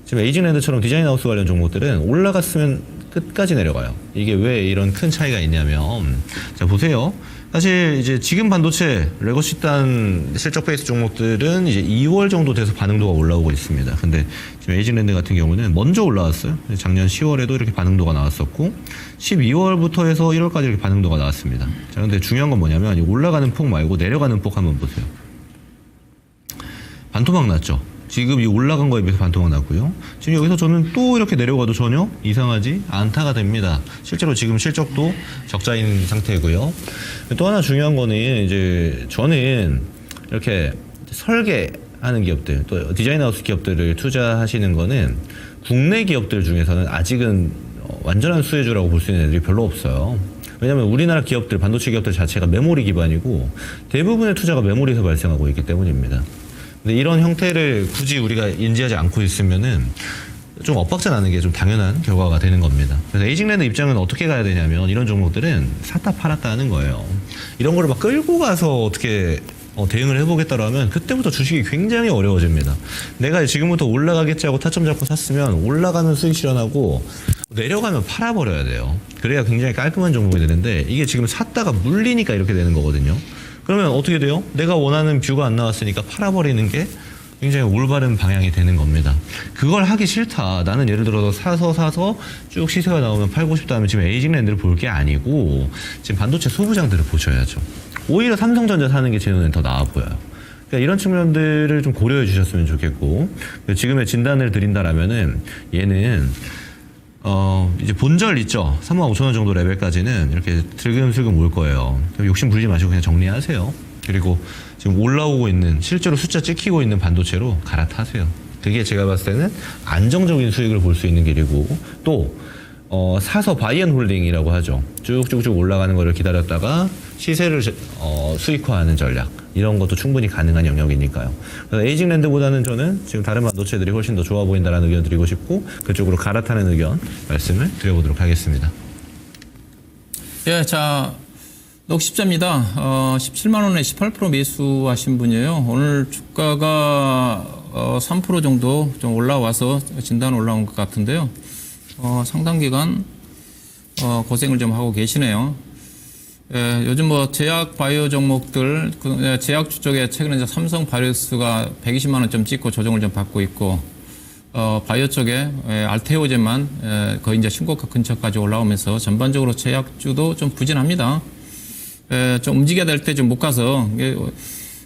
[SPEAKER 2] 지금 에이징랜드처럼 디자인하우스 관련 종목들은 올라갔으면 끝까지 내려가요. 이게 왜 이런 큰 차이가 있냐면, 자 보세요. 사실 이제 지금 반도체 레거시단 실적 베이스 종목들은 이제 2월 정도 돼서 반응도가 올라오고 있습니다. 근데 지금 에이징랜드 같은 경우는 먼저 올라왔어요. 작년 10월에도 이렇게 반응도가 나왔었고 12월부터 해서 1월까지 이렇게 반응도가 나왔습니다. 자, 근데 중요한 건 뭐냐면 이 올라가는 폭 말고 내려가는 폭 한번 보세요. 반토막 났죠. 지금 이 올라간 거에 비해서 반토막 났고요. 지금 여기서 저는 또 이렇게 내려가도 전혀 이상하지 않다가 됩니다. 실제로 지금 실적도 적자인 상태고요. 또 하나 중요한 거는 이제 저는 이렇게 설계하는 기업들, 또 디자인하우스 기업들을 투자하시는 거는 국내 기업들 중에서는 아직은 완전한 수혜주라고 볼 수 있는 애들이 별로 없어요. 왜냐하면 우리나라 기업들, 반도체 기업들 자체가 메모리 기반이고 대부분의 투자가 메모리에서 발생하고 있기 때문입니다. 근데 이런 형태를 굳이 우리가 인지하지 않고 있으면은 좀 엇박자 나는 게 좀 당연한 결과가 되는 겁니다. 그래서 에이징랜드 입장은 어떻게 가야 되냐면 이런 종목들은 샀다 팔았다 하는 거예요. 이런 거를 막 끌고 가서 어떻게 대응을 해보겠다고 하면 그때부터 주식이 굉장히 어려워집니다. 내가 지금부터 올라가겠지 하고 타점 잡고 샀으면 올라가면 수익 실현하고 내려가면 팔아버려야 돼요. 그래야 굉장히 깔끔한 종목이 되는데 이게 지금 샀다가 물리니까 이렇게 되는 거거든요. 그러면 어떻게 돼요? 내가 원하는 뷰가 안 나왔으니까 팔아버리는 게 굉장히 올바른 방향이 되는 겁니다. 그걸 하기 싫다. 나는 예를 들어서 사서 쭉 시세가 나오면 팔고 싶다 하면 지금 에이징랜드를 볼 게 아니고 지금 반도체 소부장들을 보셔야죠. 오히려 삼성전자 사는 게 제 눈엔 더 나아 보여요. 그러니까 이런 측면들을 좀 고려해 주셨으면 좋겠고 지금의 진단을 드린다라면은 얘는 이제 본절 있죠. 35,000원 정도 레벨까지는 이렇게 슬금슬금 올 거예요. 욕심 부리지 마시고 그냥 정리하세요. 그리고 지금 올라오고 있는 실제로 숫자 찍히고 있는 반도체로 갈아타세요. 그게 제가 봤을 때는 안정적인 수익을 볼 수 있는 길이고 또 사서 바이앤홀딩이라고 하죠. 쭉쭉쭉 올라가는 거를 기다렸다가 시세를 수익화하는 전략 이런 것도 충분히 가능한 영역이니까요. 그래서 에이징랜드보다는 저는 지금 다른 반도체들이 훨씬 더 좋아 보인다는 의견 드리고 싶고 그쪽으로 갈아타는 의견 말씀을 드려보도록 하겠습니다.
[SPEAKER 3] 예, 자 녹십자입니다. 17만 원에 18% 매수하신 분이에요. 오늘 주가가 3% 정도 좀 올라와서 진단 올라온 것 같은데요. 상당 기간 고생을 좀 하고 계시네요. 예, 요즘 뭐 제약 바이오 종목들, 제약주 쪽에 최근에 이제 삼성 바이오스가 120만 원 좀 찍고 조정을 좀 받고 있고, 바이오 쪽에 알테오젠만 거의 이제 신고가 근처까지 올라오면서 전반적으로 제약주도 좀 부진합니다. 좀 움직여야 될 때 좀 못 가서.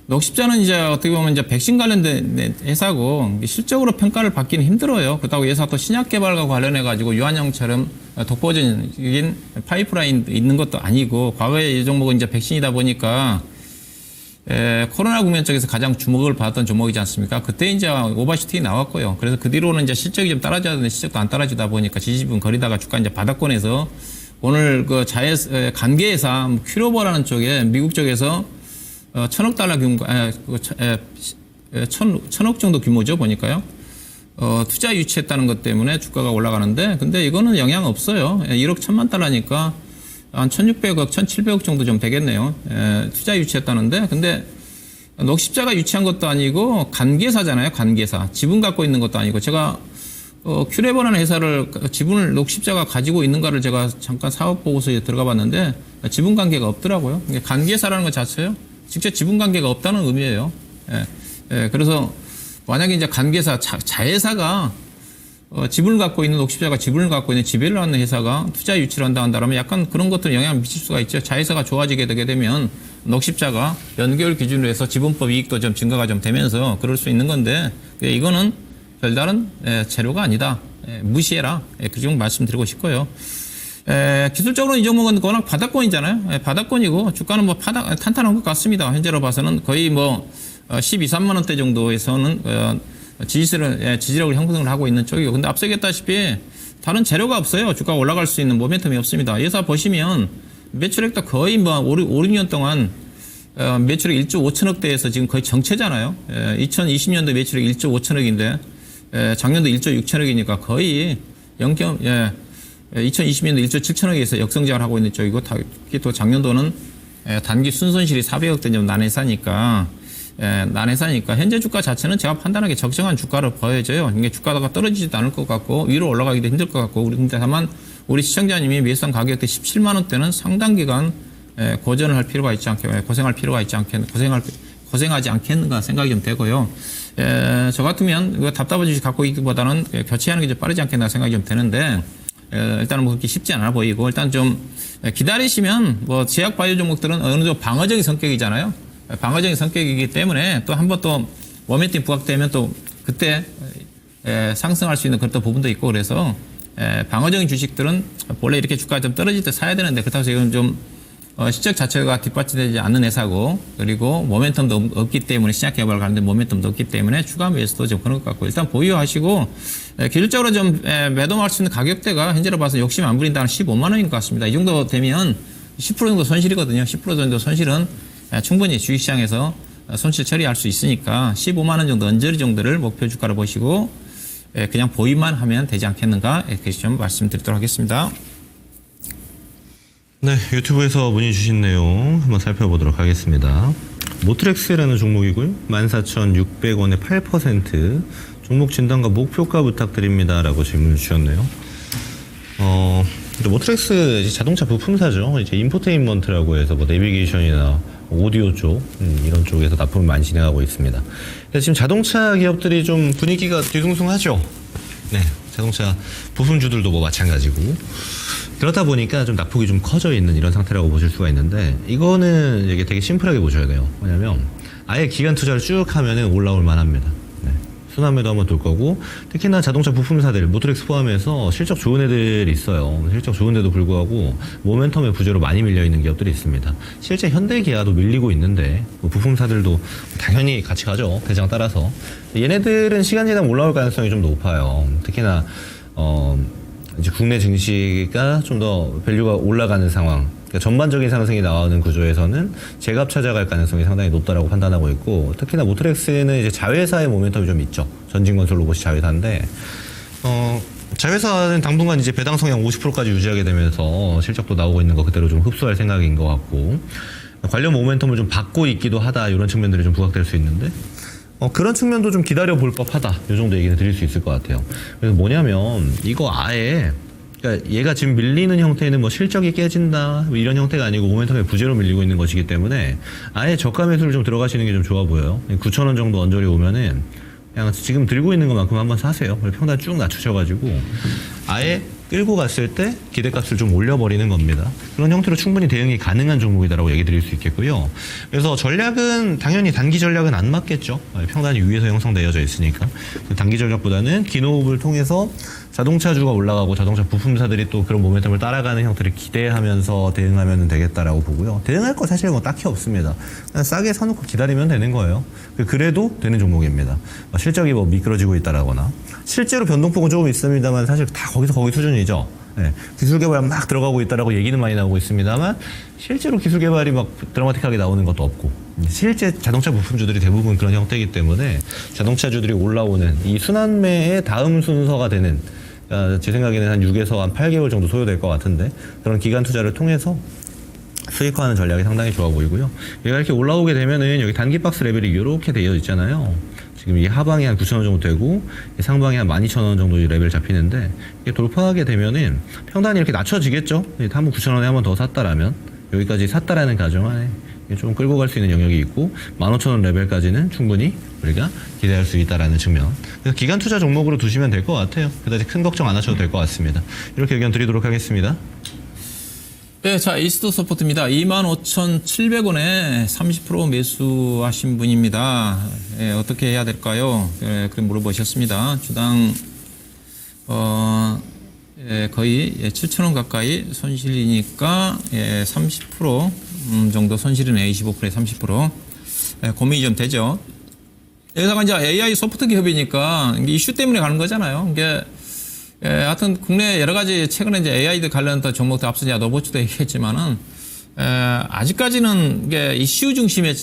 [SPEAKER 3] 녹십자는 이제 어떻게 보면 이제 백신 관련된 회사고 실적으로 평가를 받기는 힘들어요. 그렇다고 회사 또 신약 개발과 관련해 가지고 유한형처럼 독보적인 파이프라인 있는 것도 아니고 과거에 이 종목은 이제 백신이다 보니까 코로나 국면 쪽에서 가장 주목을 받았던 종목이지 않습니까? 그때 이제 오버슈팅이 나왔고요. 그래서 그 뒤로는 이제 실적이 좀 따라줘야 되는데 실적도 안 따라주다 보니까 지지분 거리다가 주가 이제 바닥권에서 오늘 그 관계회사 큐로버라는 쪽에 미국 쪽에서 1,000억 달러 규모, 1,000억 정도 규모죠, 보니까요. 투자 유치했다는 것 때문에 주가가 올라가는데, 근데 이거는 영향 없어요. 1억 1,000만 달러니까 한 1,600억, 1,700억 정도 좀 되겠네요. 투자 유치했다는데, 근데 녹십자가 유치한 것도 아니고 관계사잖아요, 관계사. 지분 갖고 있는 것도 아니고, 제가 큐레버라는 회사를 지분을 녹십자가 가지고 있는가를 제가 잠깐 사업 보고서에 들어가 봤는데 지분 관계가 없더라고요. 관계사라는 것 자체요. 직접 지분 관계가 없다는 의미예요. 그래서 만약에 이제 관계사 자회사가 지분을 갖고 있는 녹십자가 지분을 갖고 있는 지배를 하는 회사가 투자 유치를 한다면 약간 그런 것들은 영향을 미칠 수가 있죠. 자회사가 좋아지게 되게 되면 녹십자가 연결 기준으로 해서 지분법 이익도 좀 증가가 좀 되면서 그럴 수 있는 건데 이거는 별다른 재료가 아니다. 무시해라. 그 정도 말씀드리고 싶고요. 기술적으로 이 종목은 워낙 바닥권이잖아요. 바닥권이고 주가는 뭐 탄탄한 것 같습니다. 현재로 봐서는 거의 뭐 12, 3만 원대 정도에서는 지지력을 형성을 하고 있는 쪽이고, 근데 앞서 얘기했다시피 다른 재료가 없어요. 주가가 올라갈 수 있는 모멘텀이 없습니다. 회사 보시면 매출액도 거의 뭐 5, 6년 동안 매출액 1조 5천억대에서 지금 거의 정체잖아요. 2020년도 매출액 1조 5천억인데 작년도 1조 6천억이니까 거의 2020년도 1조 7천억에서 역성장을 하고 있는 쪽이고 특히 또 작년도는 단기 순손실이 400억대 정도 난해사니까 현재 주가 자체는 제가 판단하기에 적정한 주가로 보여져요. 이게 주가가 떨어지지도 않을 것 같고 위로 올라가기도 힘들 것 같고 근데 다만 우리 시청자님이 매수한 가격대 17만 원대는 상당 기간 고전을 할 필요가 있지 않겠 고생하지 않겠는가 생각이 좀 되고요. 저 같으면 이거 답답한 주식 갖고 있기보다는 교체하는 게 좀 빠르지 않겠나 생각이 좀 되는데 일단은 뭐 그렇게 쉽지 않아 보이고 일단 좀 기다리시면 뭐 제약 바이오 종목들은 어느 정도 방어적인 성격이잖아요. 방어적인 성격이기 때문에 또 한번 또 모멘텀 부각되면 또 그때 상승할 수 있는 그런 부분도 있고 그래서 방어적인 주식들은 원래 이렇게 주가가 좀 떨어질 때 사야 되는데 그렇다고 해서 이건 좀 실적 자체가 뒷받침되지 않는 회사고 그리고 모멘텀도 없기 때문에 시장 개발 가는데 모멘텀도 없기 때문에 추가 매수도 좀 그런 것 같고 일단 보유하시고 기술적으로 좀 매도할 수 있는 가격대가 현재로 봐서 욕심 안 부린다는 15만 원인 것 같습니다. 이 정도 되면 10% 정도 손실이거든요. 10% 정도 손실은 충분히 주식시장에서 손실 처리할 수 있으니까 15만 원 정도 언저리 정도를 목표 주가로 보시고 그냥 보유만 하면 되지 않겠는가 이렇게 좀 말씀드리도록 하겠습니다.
[SPEAKER 2] 네, 유튜브에서 문의 주신 내용 한번 살펴보도록 하겠습니다. 모트렉스라는 종목이고요. 14,600원에 8% 종목 진단과 목표가 부탁드립니다라고 질문을 주셨네요. 모트렉스 자동차 부품사죠. 이제 인포테인먼트라고 해서 뭐 내비게이션이나 오디오 쪽 이런 쪽에서 납품을 많이 진행하고 있습니다. 지금 자동차 기업들이 좀 분위기가 뒤숭숭하죠. 네, 자동차 부품주들도 뭐 마찬가지고. 그렇다 보니까 좀 낙폭이 좀 커져 있는 이런 상태라고 보실 수가 있는데 이거는 이게 되게 심플하게 보셔야 돼요. 왜냐면 아예 기간 투자를 쭉 하면은 올라올 만합니다. 네. 순환매도 한번 돌 거고 특히나 자동차 부품사들 모트렉스 포함해서 실적 좋은 애들이 있어요. 실적 좋은데도 불구하고 모멘텀의 부재로 많이 밀려 있는 기업들이 있습니다. 실제 현대기아도 밀리고 있는데 뭐 부품사들도 당연히 같이 가죠. 대장 따라서 얘네들은 시간 지나면 올라올 가능성이 좀 높아요. 특히나 이제 국내 증시가 좀 더 밸류가 올라가는 상황, 그러니까 전반적인 상승이 나오는 구조에서는 제값 찾아갈 가능성이 상당히 높다라고 판단하고 있고, 특히나 모트렉스는 이제 자회사의 모멘텀이 좀 있죠. 전진건설 로봇이 자회사인데, 자회사는 당분간 이제 배당 성향 50%까지 유지하게 되면서 실적도 나오고 있는 거 그대로 좀 흡수할 생각인 것 같고, 관련 모멘텀을 좀 받고 있기도 하다, 이런 측면들이 좀 부각될 수 있는데, 그런 측면도 좀 기다려 볼 법하다. 이 정도 얘기는 드릴 수 있을 것 같아요. 그래서 뭐냐면 이거 아예 그러니까 얘가 지금 밀리는 형태는 뭐 실적이 깨진다 뭐 이런 형태가 아니고 모멘텀의 부재로 밀리고 있는 것이기 때문에 아예 저가 매수를 좀 들어가시는 게 좀 좋아 보여요. 9,000원 정도 언저리 오면은 그냥 지금 들고 있는 것만큼 한번 사세요. 평단 쭉 낮추셔가지고 아예 끌고 갔을 때 기대값을 좀 올려버리는 겁니다. 그런 형태로 충분히 대응이 가능한 종목이다라고 얘기 드릴 수 있겠고요. 그래서 전략은 당연히 단기 전략은 안 맞겠죠. 평단이 위에서 형성되어져 있으니까. 단기 전략보다는 긴 호흡을 통해서 자동차주가 올라가고 자동차 부품사들이 또 그런 모멘텀을 따라가는 형태를 기대하면서 대응하면 되겠다라고 보고요. 대응할 거 사실 뭐 딱히 없습니다. 그냥 싸게 사놓고 기다리면 되는 거예요. 그래도 되는 종목입니다. 실적이 뭐 미끄러지고 있다라거나 실제로 변동폭은 조금 있습니다만 사실 다 거기서 거기 수준이죠. 네. 기술 개발 막 들어가고 있다라고 얘기는 많이 나오고 있습니다만 실제로 기술 개발이 막 드라마틱하게 나오는 것도 없고 실제 자동차 부품주들이 대부분 그런 형태이기 때문에 자동차주들이 올라오는 이 순환매의 다음 순서가 되는 제 생각에는 한 6에서 한 8개월 정도 소요될 것 같은데 그런 기간 투자를 통해서 수익화하는 전략이 상당히 좋아 보이고요. 얘가 이렇게 올라오게 되면은 여기 단기 박스 레벨이 이렇게 되어 있잖아요. 지금 이 하방이 한 9,000원 정도 되고 상방이 한 12,000원 정도 레벨 잡히는데 이게 돌파하게 되면은 평단이 이렇게 낮춰지겠죠. 한번 9,000원에 한 번 더 샀다라면 여기까지 샀다라는 가정하에 좀 끌고 갈 수 있는 영역이 있고 15,000원 레벨까지는 충분히 우리가 기대할 수 있다라는 측면. 그래서 기간 투자 종목으로 두시면 될 것 같아요. 그다지 큰 걱정 안 하셔도 될 것 같습니다. 이렇게 의견 드리도록 하겠습니다.
[SPEAKER 3] 네, 자, 이스트 서포트입니다. 25,700원에 30% 매수하신 분입니다. 예, 어떻게 해야 될까요? 예, 그렇게 물어보셨습니다. 주당, 거의 7,000원 가까이 손실이니까, 30% 정도 손실이네. 25%에 30%. 고민이 좀 되죠. 여기다가 이제 AI 소프트 기업이니까 이슈 때문에 가는 거잖아요. 이게 하여튼 국내 여러 가지 최근에 이제 AI들 관련된 종목도 앞서 이제 로봇도 얘기했지만은 아직까지는 이게 이슈 중심의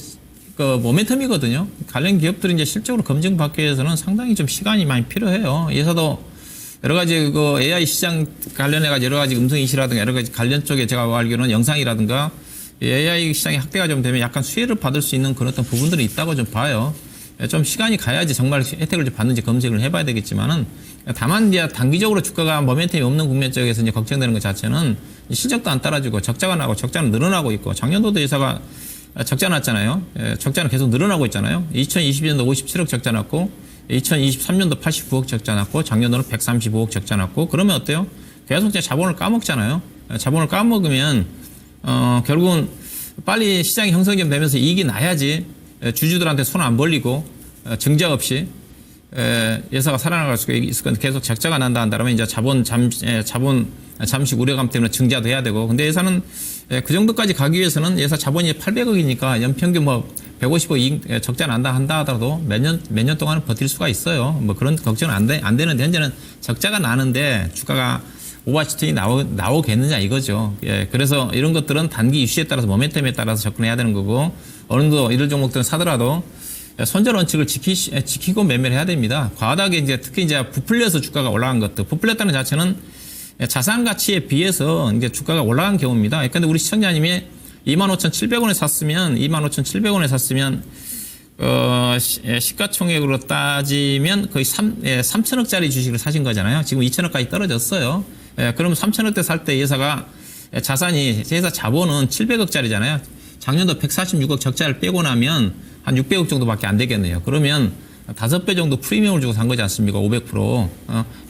[SPEAKER 3] 그 모멘텀이거든요. 관련 기업들이 이제 실적으로 검증받기 위해서는 상당히 좀 시간이 많이 필요해요. 예서도 여러 가지 그 AI 시장 관련해가지고 여러 가지 음성인식이라든가 여러 가지 관련 쪽에 제가 알기로는 영상이라든가 AI 시장이 확대가 좀 되면 약간 수혜를 받을 수 있는 그런 어떤 부분들이 있다고 좀 봐요. 좀 시간이 가야지 정말 혜택을 받는지 검증을 해봐야 되겠지만은 다만 이제 단기적으로 주가가 모멘텀이 없는 국면 쪽에서 이제 걱정되는 것 자체는 실적도 안 따라주고 적자가 나고 적자는 늘어나고 있고 작년도도 회사가 적자 났잖아요. 적자는 계속 늘어나고 있잖아요. 2022년도 57억 적자 났고 2023년도 89억 적자 났고 작년도는 135억 적자 났고 그러면 어때요? 계속 이제 자본을 까먹잖아요. 자본을 까먹으면 결국은 빨리 시장이 형성이 좀 되면서 이익이 나야지 주주들한테 손 안 벌리고 증자 없이 회사가 살아나갈 수가 있을 건데 계속 적자가 난다 한다면 이제 자본 잠시 우려감 때문에 증자도 해야 되고 근데 회사는 그 정도까지 가기 위해서는 회사 자본이 800억이니까 연평균 뭐 150억 이익 적자 난다 한다 하더라도 몇 년 동안은 버틸 수가 있어요. 뭐 그런 걱정은 안 되는데 현재는 적자가 나는데 주가가 오버슈팅이 나오겠느냐 이거죠. 예, 그래서 이런 것들은 단기 이슈에 따라서 모멘텀에 따라서 접근해야 되는 거고 어느 정도 이런 종목들은 사더라도 손절 원칙을 지키고 매매를 해야 됩니다. 과다하게 이제 특히 이제 부풀려서 주가가 올라간 것들, 부풀렸다는 자체는 자산 가치에 비해서 이제 주가가 올라간 경우입니다. 그런데 우리 시청자님이 25,700원에 샀으면 25,700원에 샀으면 시가총액으로 따지면 거의 3천억짜리 주식을 사신 거잖아요. 지금 2천억까지 떨어졌어요. 그러면 3천억대 살 때 회사가 자산이 회사 자본은 700억짜리잖아요. 작년도 146억 적자를 빼고 나면 한 600억 정도밖에 안 되겠네요. 그러면 5배 정도 프리미엄을 주고 산 거지 않습니까? 500%.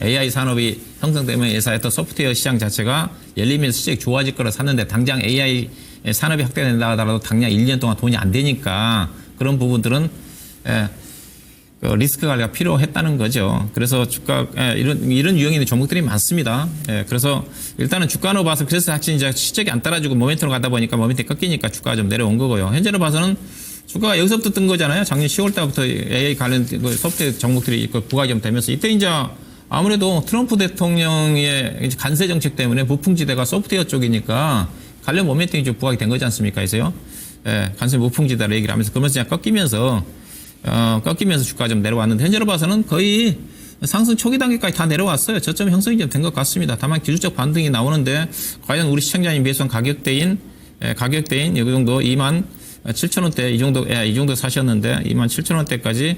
[SPEAKER 3] AI 산업이 형성되면 회사의 또 소프트웨어 시장 자체가 열리면서 실적이 좋아질 거라 샀는데 당장 AI 산업이 확대된다 하더라도 당장 1년 동안 돈이 안 되니까 그런 부분들은 리스크 관리가 필요했다는 거죠. 그래서 주가 이런 유형이 있는 종목들이 많습니다. 그래서 일단은 주가로 봐서 그래서 사실 이제 실적이 안 따라주고 모멘텀으로 가다 보니까 모멘텀이 꺾이니까 주가가 좀 내려온 거고요. 현재로 봐서는 주가가 여기서부터 뜬 거잖아요. 작년 10월 달부터 AI 관련 소프트웨어 종목들이 부각이 좀 되면서 이때 이제 아무래도 트럼프 대통령의 관세 정책 때문에 무풍지대가 소프트웨어 쪽이니까 관련 모멘텀이 좀 부각이 된 거지 않습니까? 그래서요. 관세 무풍지대라 얘기를 하면서 그러면서 그냥 꺾이면서 주가가 좀 내려왔는데 현재로 봐서는 거의 상승 초기 단계까지 다 내려왔어요. 저점 형성이 좀 된 것 같습니다. 다만 기술적 반등이 나오는데 과연 우리 시청자님 비해서 가격대인 이 정도 27,000원대 이 정도 사셨는데 27,000원대까지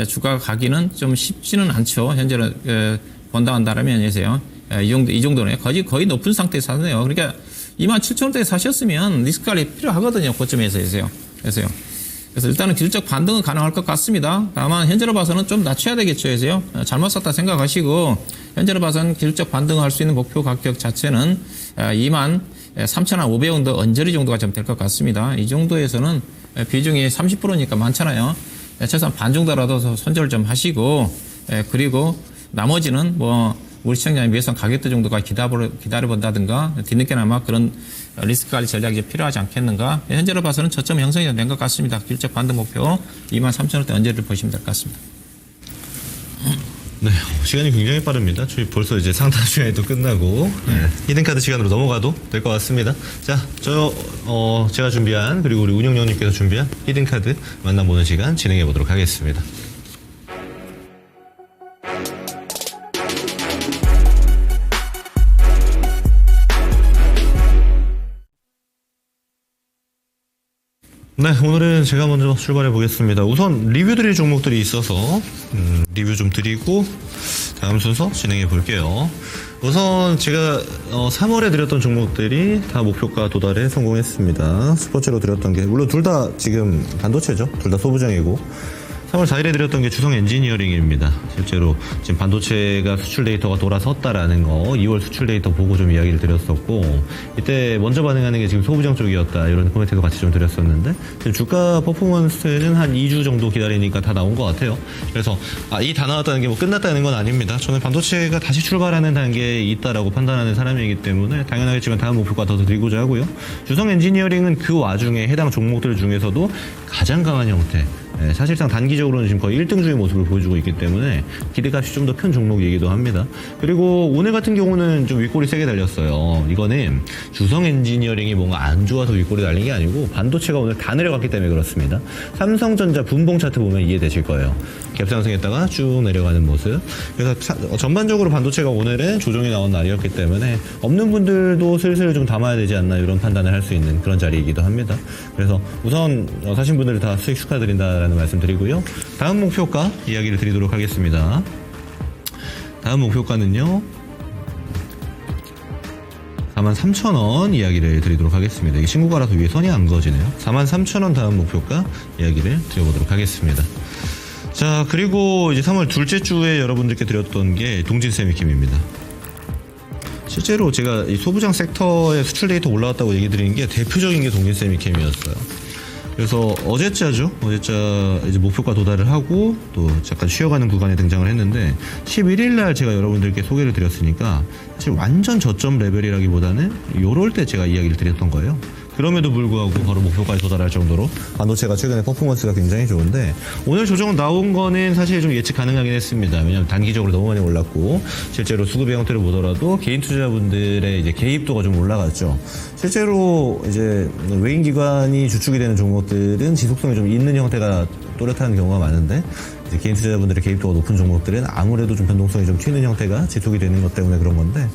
[SPEAKER 3] 주가가 가기는 좀 쉽지는 않죠. 현재는 본다 한다라면 해서요. 이 정도네. 거의 높은 상태에서 사네요. 그러니까 27,000원대에 사셨으면 리스크 관리 필요하거든요. 고점에서 해서요. 그래서 일단은 기술적 반등은 가능할 것 같습니다. 다만 현재로 봐서는 좀 낮춰야 되겠죠. 해서요. 잘못 샀다 생각하시고 현재로 봐서는 기술적 반등할 수 있는 목표 가격 자체는 23,500원 더 언저리 정도가 좀 될 것 같습니다. 이 정도에서는 비중이 30%니까 많잖아요. 최소한 반 정도라도 손절 좀 하시고 그리고 나머지는 뭐 우리 시청자님 위해서 가격대 정도가 기다려본다든가 뒤늦게나마 그런 리스크 관리 전략이 필요하지 않겠는가. 현재로 봐서는 저점 형성이 된 것 같습니다. 기술적 반등 목표 23,000원대 언저리를 보시면 될 것 같습니다.
[SPEAKER 2] 네, 시간이 굉장히 빠릅니다. 저희 벌써 이제 상담 시간이 또 끝나고 히든카드 시간으로 넘어가도 될 것 같습니다. 자, 제가 준비한 그리고 우리 운영위원님께서 준비한 히든카드 만나보는 시간 진행해 보도록 하겠습니다. 네, 오늘은 제가 먼저 출발해 보겠습니다. 우선 리뷰 드릴 종목들이 있어서 리뷰 좀 드리고 다음 순서 진행해 볼게요. 우선 제가 3월에 드렸던 종목들이 다 목표가 도달에 성공했습니다. 첫 번째로 드렸던 게 물론 둘 다 지금 반도체죠. 둘 다 소부장이고 3월 4일에 드렸던 게 주성 엔지니어링입니다. 실제로 지금 반도체가 수출 데이터가 돌아섰다라는 거 2월 수출 데이터 보고 좀 이야기를 드렸었고 이때 먼저 반응하는 게 지금 소부장 쪽이었다 이런 코멘트도 같이 좀 드렸었는데 지금 주가 퍼포먼스는 한 2주 정도 기다리니까 다 나온 것 같아요. 그래서 이 다 나왔다는 게 뭐 끝났다는 건 아닙니다. 저는 반도체가 다시 출발하는 단계에 있다라고 판단하는 사람이기 때문에 당연하겠지만 다음 목표가 더 드리고자 하고요. 주성 엔지니어링은 그 와중에 해당 종목들 중에서도 가장 강한 형태 사실상 단기적으로는 지금 거의 1등주의 모습을 보여주고 있기 때문에 기대값이 좀 더 큰 종목이기도 합니다. 그리고 오늘 같은 경우는 좀 윗골이 세게 달렸어요. 이거는 주성 엔지니어링이 뭔가 안 좋아서 윗골이 달린 게 아니고 반도체가 오늘 다 내려갔기 때문에 그렇습니다. 삼성전자 분봉 차트 보면 이해되실 거예요. 갭상승했다가 쭉 내려가는 모습. 그래서 전반적으로 반도체가 오늘은 조정이 나온 날이었기 때문에 없는 분들도 슬슬 좀 담아야 되지 않나 이런 판단을 할 수 있는 그런 자리이기도 합니다. 그래서 우선 사신 분들 다 수익 축하드린다라는 말씀 드리고요. 다음 목표가 이야기를 드리도록 하겠습니다. 다음 목표가는요. 43,000원 이야기를 드리도록 하겠습니다. 이 친구가 라서 위에 선이 안 그어지네요. 43,000원 다음 목표가 이야기를 드려보도록 하겠습니다. 자, 그리고 이제 3월 둘째 주에 여러분들께 드렸던 게 동진세미캠입니다. 실제로 제가 이 소부장 섹터의 수출 데이터 올라왔다고 얘기 드리는 게 대표적인 게 동진세미캠이었어요. 그래서 어제자죠. 어제자 이제 목표가 도달을 하고 또 잠깐 쉬어가는 구간에 등장을 했는데 11일 날 제가 여러분들께 소개를 드렸으니까 사실 완전 저점 레벨이라기보다는 요럴 때 제가 이야기를 드렸던 거예요. 그럼에도 불구하고 바로 목표까지 도달할 정도로 반도체가 최근에 퍼포먼스가 굉장히 좋은데 오늘 조정 나온 거는 사실 좀 예측 가능하긴 했습니다. 왜냐하면 단기적으로 너무 많이 올랐고 실제로 수급의 형태를 보더라도 개인 투자자분들의 이제 개입도가 좀 올라갔죠. 실제로 이제 외인 기관이 주축이 되는 종목들은 지속성이 좀 있는 형태가 또렷한 경우가 많은데 이제 개인 투자자분들의 개입도가 높은 종목들은 아무래도 좀 변동성이 좀 튀는 형태가 지속이 되는 것 때문에 그런 건데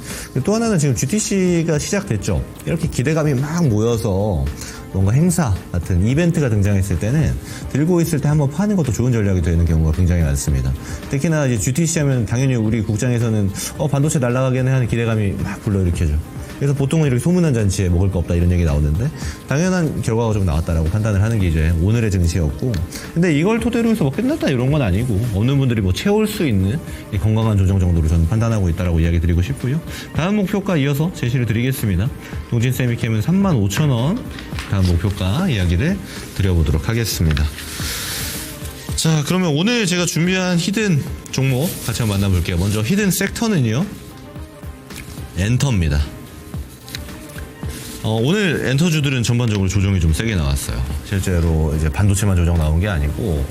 [SPEAKER 2] 또 하나는 지금 GTC가 시작됐죠. 이렇게 기대감이 막 모여서 뭔가 행사 같은 이벤트가 등장했을 때는 들고 있을 때 한번 파는 것도 좋은 전략이 되는 경우가 굉장히 많습니다. 특히나 이제 GTC 하면 당연히 우리 국장에서는 반도체 날아가겠네 하는 기대감이 막 불러일으켜죠. 그래서 보통은 이렇게 소문난 잔치에 먹을 거 없다 이런 얘기 나오는데 당연한 결과가 좀 나왔다라고 판단을 하는 게 이제 오늘의 증시였고 근데 이걸 토대로 해서 뭐 끝났다 이런 건 아니고 없는 분들이 뭐 채울 수 있는 이 건강한 조정 정도로 저는 판단하고 있다라고 이야기 드리고 싶고요. 다음 목표가 이어서 제시를 드리겠습니다. 동진세미캠은 35,000원 다음 목표가 이야기를 드려보도록 하겠습니다. 자, 그러면 오늘 제가 준비한 히든 종목 같이 한번 만나볼게요. 먼저 히든 섹터는요. 엔터입니다. 오늘 엔터주들은 전반적으로 조정이 좀 세게 나왔어요. 실제로 이제 반도체만 조정 나온 게 아니고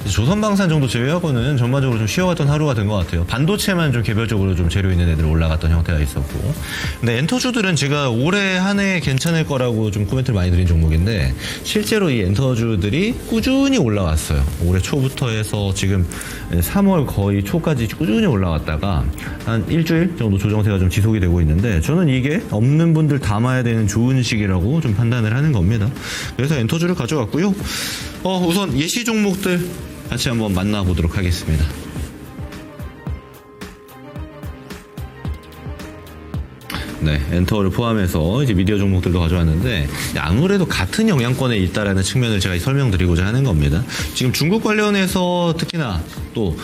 [SPEAKER 2] 조선방산 정도 제외하고는 전반적으로 좀 쉬어갔던 하루가 된 것 같아요. 반도체만 좀 개별적으로 좀 재료 있는 애들 올라갔던 형태가 있었고, 근데 엔터주들은 제가 올해 한 해 괜찮을 거라고 좀 코멘트를 많이 드린 종목인데 실제로 이 엔터주들이 꾸준히 올라왔어요. 올해 초부터 해서 지금 3월 거의 초까지 꾸준히 올라왔다가 한 일주일 정도 조정세가 좀 지속이 되고 있는데 저는 이게 없는 분들 담아야 되는 좋은 시기라고 좀 판단을 하는 겁니다. 그래서 엔터주를 가져왔고요. 우선 예시 종목들 같이 한번 만나보도록 하겠습니다. 네, 엔터를 포함해서 이제 미디어 종목들도 가져왔는데 아무래도 같은 영향권에 있다라는 측면을 제가 설명드리고자 하는 겁니다. 지금 중국 관련해서 특히나 또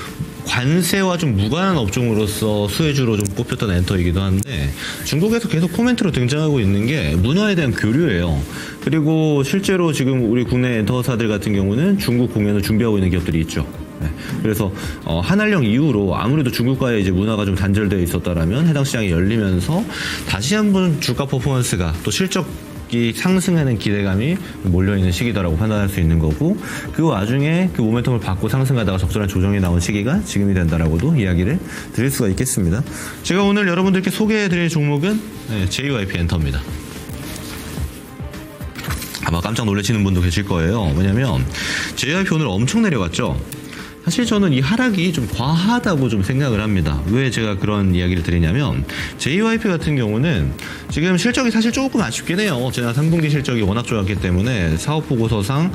[SPEAKER 2] 관세와 좀 무관한 업종으로서 수혜주로 좀 꼽혔던 엔터이기도 한데 중국에서 계속 코멘트로 등장하고 있는 게 문화에 대한 교류예요. 그리고 실제로 지금 우리 국내 엔터사들 같은 경우는 중국 공연을 준비하고 있는 기업들이 있죠. 네. 그래서 한한령 이후로 아무래도 중국과의 이제 문화가 좀 단절되어 있었다라면 해당 시장이 열리면서 다시 한번 주가 퍼포먼스가 또 실적이 상승하는 기대감이 몰려있는 시기다라고 판단할 수 있는 거고 그 와중에 그 모멘텀을 받고 상승하다가 적절한 조정이 나온 시기가 지금이 된다라고도 이야기를 드릴 수가 있겠습니다. 제가 오늘 여러분들께 소개해드릴 종목은 JYP 엔터입니다. 아마 깜짝 놀라시는 분도 계실 거예요. 왜냐면 JYP 오늘 엄청 내려갔죠. 사실 저는 이 하락이 좀 과하다고 좀 생각을 합니다. 왜 제가 그런 이야기를 드리냐면 JYP 같은 경우는 지금 실적이 사실 조금 아쉽긴 해요. 지난 3분기 실적이 워낙 좋았기 때문에 사업보고서상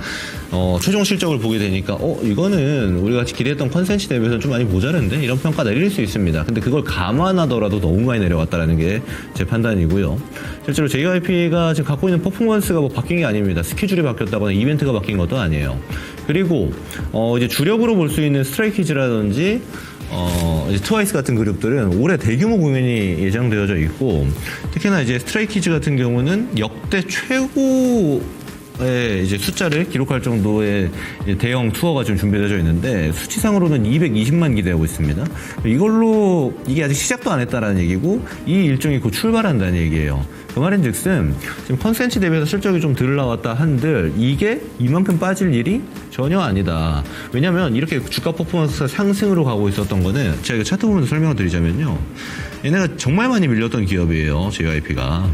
[SPEAKER 2] 최종 실적을 보게 되니까 이거는 우리가 기대했던 컨센치 대비해서는 좀 많이 모자른데 이런 평가 내릴 수 있습니다. 근데 그걸 감안하더라도 너무 많이 내려왔다라는 게 제 판단이고요. 실제로 JYP가 지금 갖고 있는 퍼포먼스가 뭐 바뀐 게 아닙니다. 스케줄이 바뀌었다거나 이벤트가 바뀐 것도 아니에요. 그리고 이제 주력으로 볼 수 있는 스트레이키즈라든지 이제 트와이스 같은 그룹들은 올해 대규모 공연이 예정되어져 있고 특히나 이제 스트레이키즈 같은 경우는 역대 최고 이제 숫자를 기록할 정도의 이제 대형 투어가 지금 준비되어 있는데 수치상으로는 220만 기대하고 있습니다. 이걸로 이게 아직 시작도 안 했다라는 얘기고 이 일정이 곧 출발한다는 얘기예요. 그 말인즉슨 지금 컨센치 대비해서 실적이 좀 덜 나왔다 한들 이게 이만큼 빠질 일이 전혀 아니다. 왜냐면 이렇게 주가 퍼포먼스가 상승으로 가고 있었던 거는 제가 이거 차트 보면서 설명을 드리자면요. 얘네가 정말 많이 밀렸던 기업이에요. JYP가.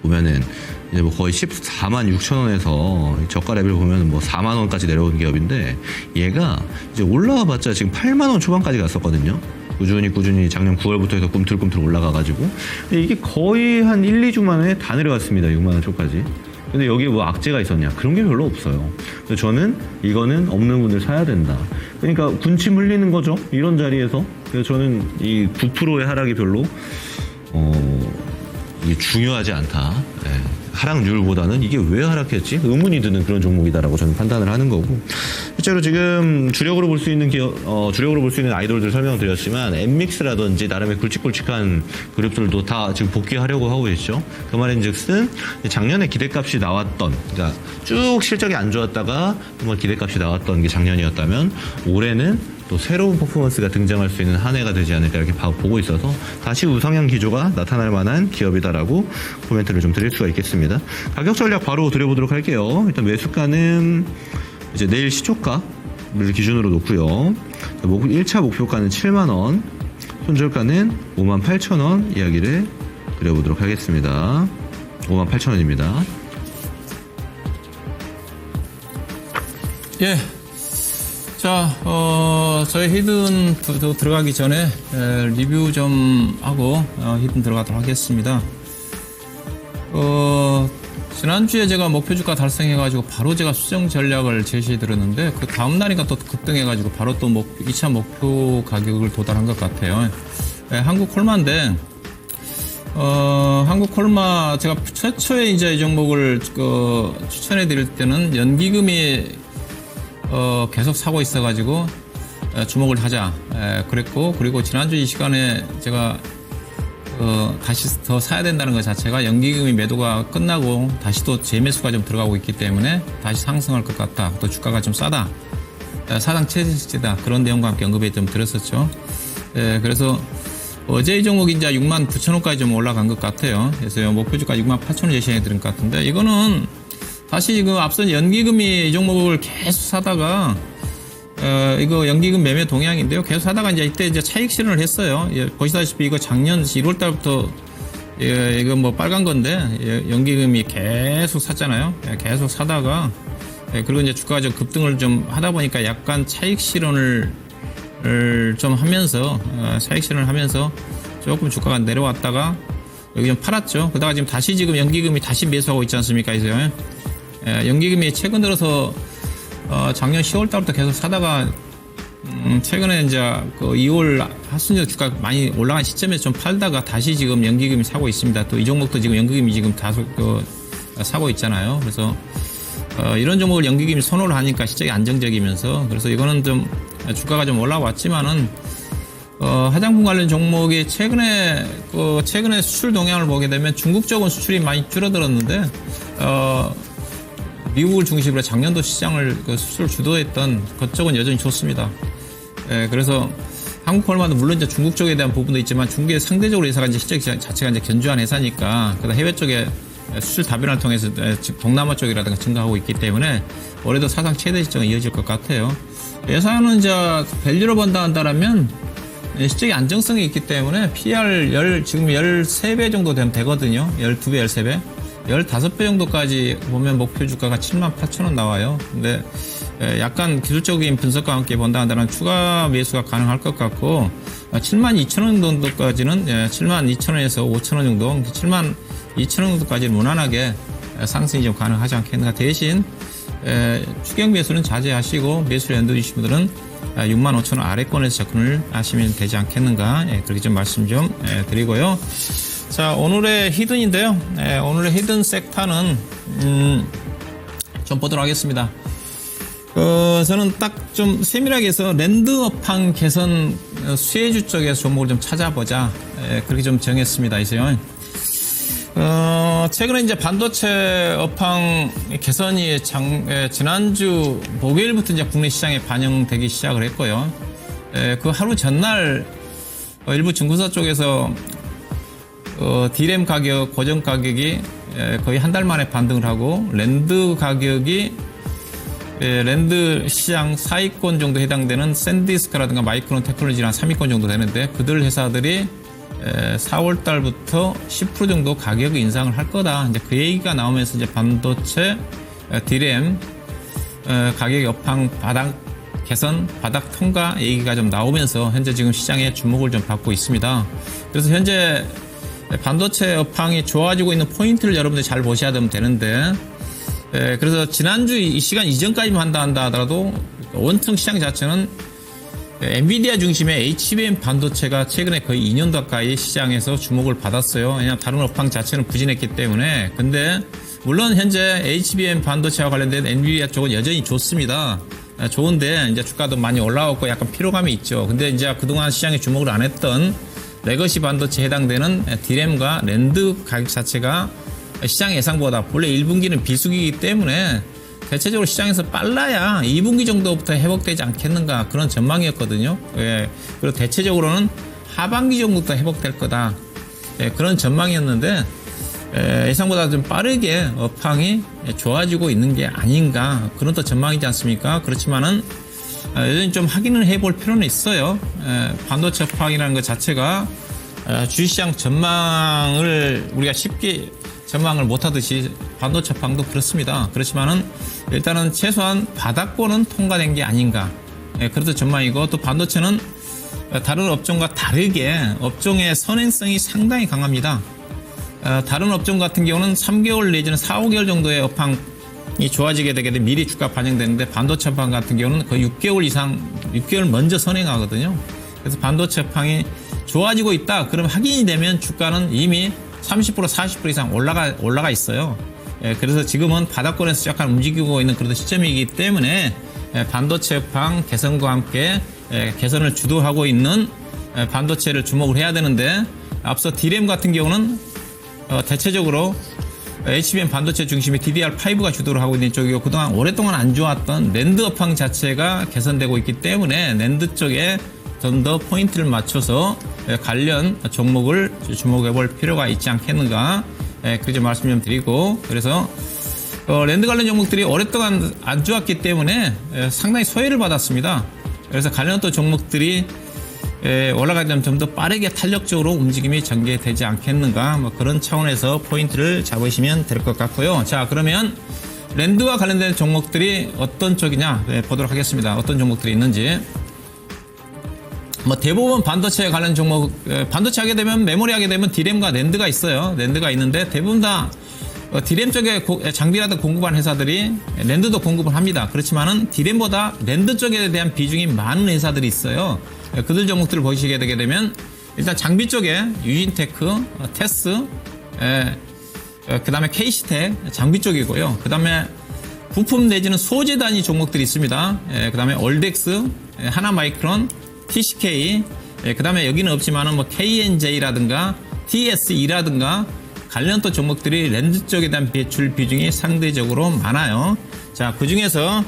[SPEAKER 2] 보면은 이제 뭐 거의 14만 6천 원에서 저가 레벨 보면 뭐 4만 원까지 내려온 기업인데 얘가 이제 올라와 봤자 지금 8만 원 초반까지 갔었거든요. 꾸준히 작년 9월부터 해서 꿈틀꿈틀 올라가가지고 이게 거의 한 1, 2주 만에 다 내려갔습니다. 6만 원 초까지. 근데 여기에 뭐 악재가 있었냐? 그런 게 별로 없어요. 그래서 저는 이거는 없는 분들 사야 된다. 그러니까 군침 흘리는 거죠. 이런 자리에서. 그래서 저는 이 9%의 하락이 별로 이게 중요하지 않다. 네. 하락률보다는 이게 왜 하락했지? 의문이 드는 그런 종목이다라고 저는 판단을 하는 거고. 실제로 지금 주력으로 볼 수 있는 주력으로 볼 수 있는 아이돌들 설명드렸지만 엠믹스라든지 나름의 굵직굵직한 그룹들도 다 지금 복귀하려고 하고 있죠. 그 말인즉슨 작년에 기대값이 나왔던, 그러니까 쭉 실적이 안 좋았다가 한번 기대값이 나왔던 게 작년이었다면 올해는 또 새로운 퍼포먼스가 등장할 수 있는 한 해가 되지 않을까 이렇게 보고 있어서 다시 우상향 기조가 나타날 만한 기업이다라고 코멘트를 좀 드릴 수가 있겠습니다. 가격 전략 바로 드려보도록 할게요. 일단 매수가는 이제 내일 시초가를 기준으로 놓고요. 1차 목표가는 7만원, 손절가는 58,000원 이야기를 드려보도록 하겠습니다. 58,000원입니다.
[SPEAKER 3] 예. 자, 저희 히든 들어가기 전에 리뷰 좀 하고 히든 들어가도록 하겠습니다. 지난주에 제가 목표주가 달성해가지고 바로 제가 수정 전략을 제시해드렸는데 그 다음날이니까 또 급등해가지고 바로 또 2차 목표 가격을 도달한 것 같아요. 한국 콜마인데 한국 콜마 제가 최초에 이제 이 종목을 추천해드릴 때는 연기금이 계속 사고 있어가지고 주목을 하자 그랬고, 그리고 지난주 이 시간에 제가 다시 더 사야 된다는 것 자체가 연기금이 매도가 끝나고 다시 또 재매수가 좀 들어가고 있기 때문에 다시 상승할 것 같다. 또 주가가 좀 싸다. 사상 최저치다. 그런 내용과 함께 언급해 좀 드렸었죠. 그래서 어제 이 종목이 이제 69,000원까지 좀 올라간 것 같아요. 그래서 목표주가 68,000원 제시해 드린 것 같은데 이거는 다시 앞선 연기금이 이 종목을 계속 사다가 이거 연기금 매매 동향인데요. 계속 사다가 이때 차익 실현을 했어요. 보시다시피 이거 작년 1월 달부터 이거 뭐 빨간 건데 연기금이 계속 샀잖아요. 계속 사다가 그리고 이제 주가가 좀 급등을 좀 하다 보니까 약간 차익 실현을 좀 하면서 차익 실현을 하면서 조금 주가가 내려왔다가 여기 좀 팔았죠. 그러다가 지금 다시 지금 연기금이 다시 매수하고 있지 않습니까? 그래서 연기금이 최근 들어서 작년 10월 달부터 계속 사다가 최근에 이제 2월 하순절 주가 많이 올라간 시점에서 좀 팔다가 다시 지금 연기금이 사고 있습니다. 또 이 종목도 지금 연기금이 지금 다소 사고 있잖아요. 그래서 이런 종목을 연기금이 선호를 하니까 실적이 안정적이면서, 그래서 이거는 좀 주가가 좀 올라왔지만은 화장품 관련 종목이 최근에 수출 동향을 보게 되면 중국 쪽은 수출이 많이 줄어들었는데 미국을 중심으로 작년도 시장을 수출 주도했던 그쪽은 여전히 좋습니다. 그래서 한국 콜마도 물론 이제 중국 쪽에 대한 부분도 있지만 중국에 상대적으로 회사가 이제 실적 자체가 이제 견조한 회사니까, 그다음 해외 쪽에 수출 다변화를 통해서 동남아 쪽이라든가 증가하고 있기 때문에 올해도 사상 최대 실적은 이어질 것 같아요. 예상은 이제 밸류로 본다 한다라면 실적이 안정성이 있기 때문에 PR 지금 13배 정도 되면 되거든요. 12배, 13배. 15배 정도까지 보면 목표 주가가 78,000원 나와요. 근데 약간 기술적인 분석과 함께 본다 한다면 추가 매수가 가능할 것 같고, 72,000원 정도까지는 72,000원에서 5,000원 정도, 72,000원 정도까지는 무난하게 상승이 좀 가능하지 않겠는가. 대신 추경 매수는 자제하시고 매수를 연도 주신 분들은 65,000원 아래권에서 접근을 하시면 되지 않겠는가. 그렇게 좀 말씀 좀 드리고요. 자, 오늘의 히든인데요. 오늘의 히든 섹터는 좀 보도록 하겠습니다. 저는 딱 좀 세밀하게 해서 랜드업황 개선 수혜주 쪽에서 종목을 좀 찾아보자. 그렇게 좀 정했습니다. 이제요. 최근에 이제 반도체 업황 개선이 지난주 목요일부터 이제 국내 시장에 반영되기 시작을 했고요. 그 하루 전날 일부 증권사 쪽에서 D램 가격, 고정 가격이 거의 한 달 만에 반등을 하고 랜드 가격이 랜드 시장 사위권 정도 해당되는 샌디스크라든가 마이크론 테크놀로지랑 3위권 정도 되는데 그들 회사들이 4월 달부터 10% 정도 가격 인상을 할 거다. 이제 그 얘기가 나오면서 이제 반도체 D램 가격 업황 바닥 개선, 바닥 통과 얘기가 좀 나오면서 현재 지금 시장에 주목을 좀 받고 있습니다. 그래서 현재 반도체 업황이 좋아지고 있는 포인트를 여러분들이 잘 보셔야 되는데 그래서 지난주 이 시간 이전까지만 한다 하더라도 원통 시장 자체는 엔비디아 중심의 HBM 반도체가 최근에 거의 2년 가까이 시장에서 주목을 받았어요. 왜냐하면 다른 업황 자체는 부진했기 때문에. 근데 물론 현재 HBM 반도체와 관련된 엔비디아 쪽은 여전히 좋습니다. 좋은데 이제 주가도 많이 올라왔고 약간 피로감이 있죠. 근데 이제 그동안 시장에 주목을 안 했던 레거시 반도체에 해당되는 D램과 랜드 가격 자체가 시장 예상보다 원래 1분기는 비수기이기 때문에 대체적으로 시장에서 빨라야 2분기 정도부터 회복되지 않겠는가 그런 전망이었거든요. 예. 그리고 대체적으로는 하반기 정도부터 회복될 거다. 예. 그런 전망이었는데 예상보다 좀 빠르게 업황이 좋아지고 있는 게 아닌가 그런 또 전망이지 않습니까? 그렇지만은 여전히 좀 확인을 해볼 필요는 있어요. 반도체 업황이라는 것 자체가 주식시장 전망을 우리가 쉽게 전망을 못하듯이 반도체 업황도 그렇습니다. 그렇지만은 일단은 최소한 바닥권은 통과된 게 아닌가. 그래도 전망이고 또 반도체는 다른 업종과 다르게 업종의 선행성이 상당히 강합니다. 다른 업종 같은 경우는 3개월 내지는 4, 5개월 정도의 업황이 좋아지게 되게 되면 미리 주가 반영되는데 반도체 업황 같은 경우는 거의 6개월 이상, 6개월 먼저 선행하거든요. 그래서 반도체 업황이 좋아지고 있다. 그럼 확인이 되면 주가는 이미 30% 40% 이상 올라가 있어요. 그래서 지금은 바닥권에서 약간 움직이고 있는 그런 시점이기 때문에 반도체 업황 개선과 함께 개선을 주도하고 있는 반도체를 주목을 해야 되는데 앞서 D램 같은 경우는 대체적으로 HBM 반도체 중심의 DDR5가 주도를 하고 있는 쪽이고 그동안 오랫동안 안 좋았던 랜드 업황 자체가 개선되고 있기 때문에 랜드 쪽에 좀 더 포인트를 맞춰서 관련 종목을 주목해 볼 필요가 있지 않겠는가 그렇게 말씀 좀 드리고 그래서 랜드 관련 종목들이 오랫동안 안 좋았기 때문에 상당히 소외를 받았습니다. 그래서 관련 또 종목들이 올라가려면 좀 더 빠르게 탄력적으로 움직임이 전개되지 않겠는가 뭐 그런 차원에서 포인트를 잡으시면 될 것 같고요. 자 그러면 랜드와 관련된 종목들이 어떤 쪽이냐 보도록 하겠습니다. 어떤 종목들이 있는지 뭐 대부분 반도체 관련 종목 반도체 하게 되면 메모리 하게 되면 D램과 랜드가 있어요. 랜드가 있는데 대부분 다 D램 쪽에 장비라든 공급한 회사들이 랜드도 공급을 합니다. 그렇지만은 D램보다 랜드 쪽에 대한 비중이 많은 회사들이 있어요. 그들 종목들을 보시게 되게 되면 일단 장비 쪽에 유진테크, 테스, 그 다음에 KC텍 장비 쪽이고요. 그 다음에 부품 내지는 소재 단위 종목들이 있습니다. 그 다음에 올덱스, 하나마이크론, TCK, 그 다음에 여기는 없지만은 뭐 KNJ라든가 TSE라든가 관련 또 종목들이 랜드 쪽에 대한 배출 비중이 상대적으로 많아요. 자, 그 중에서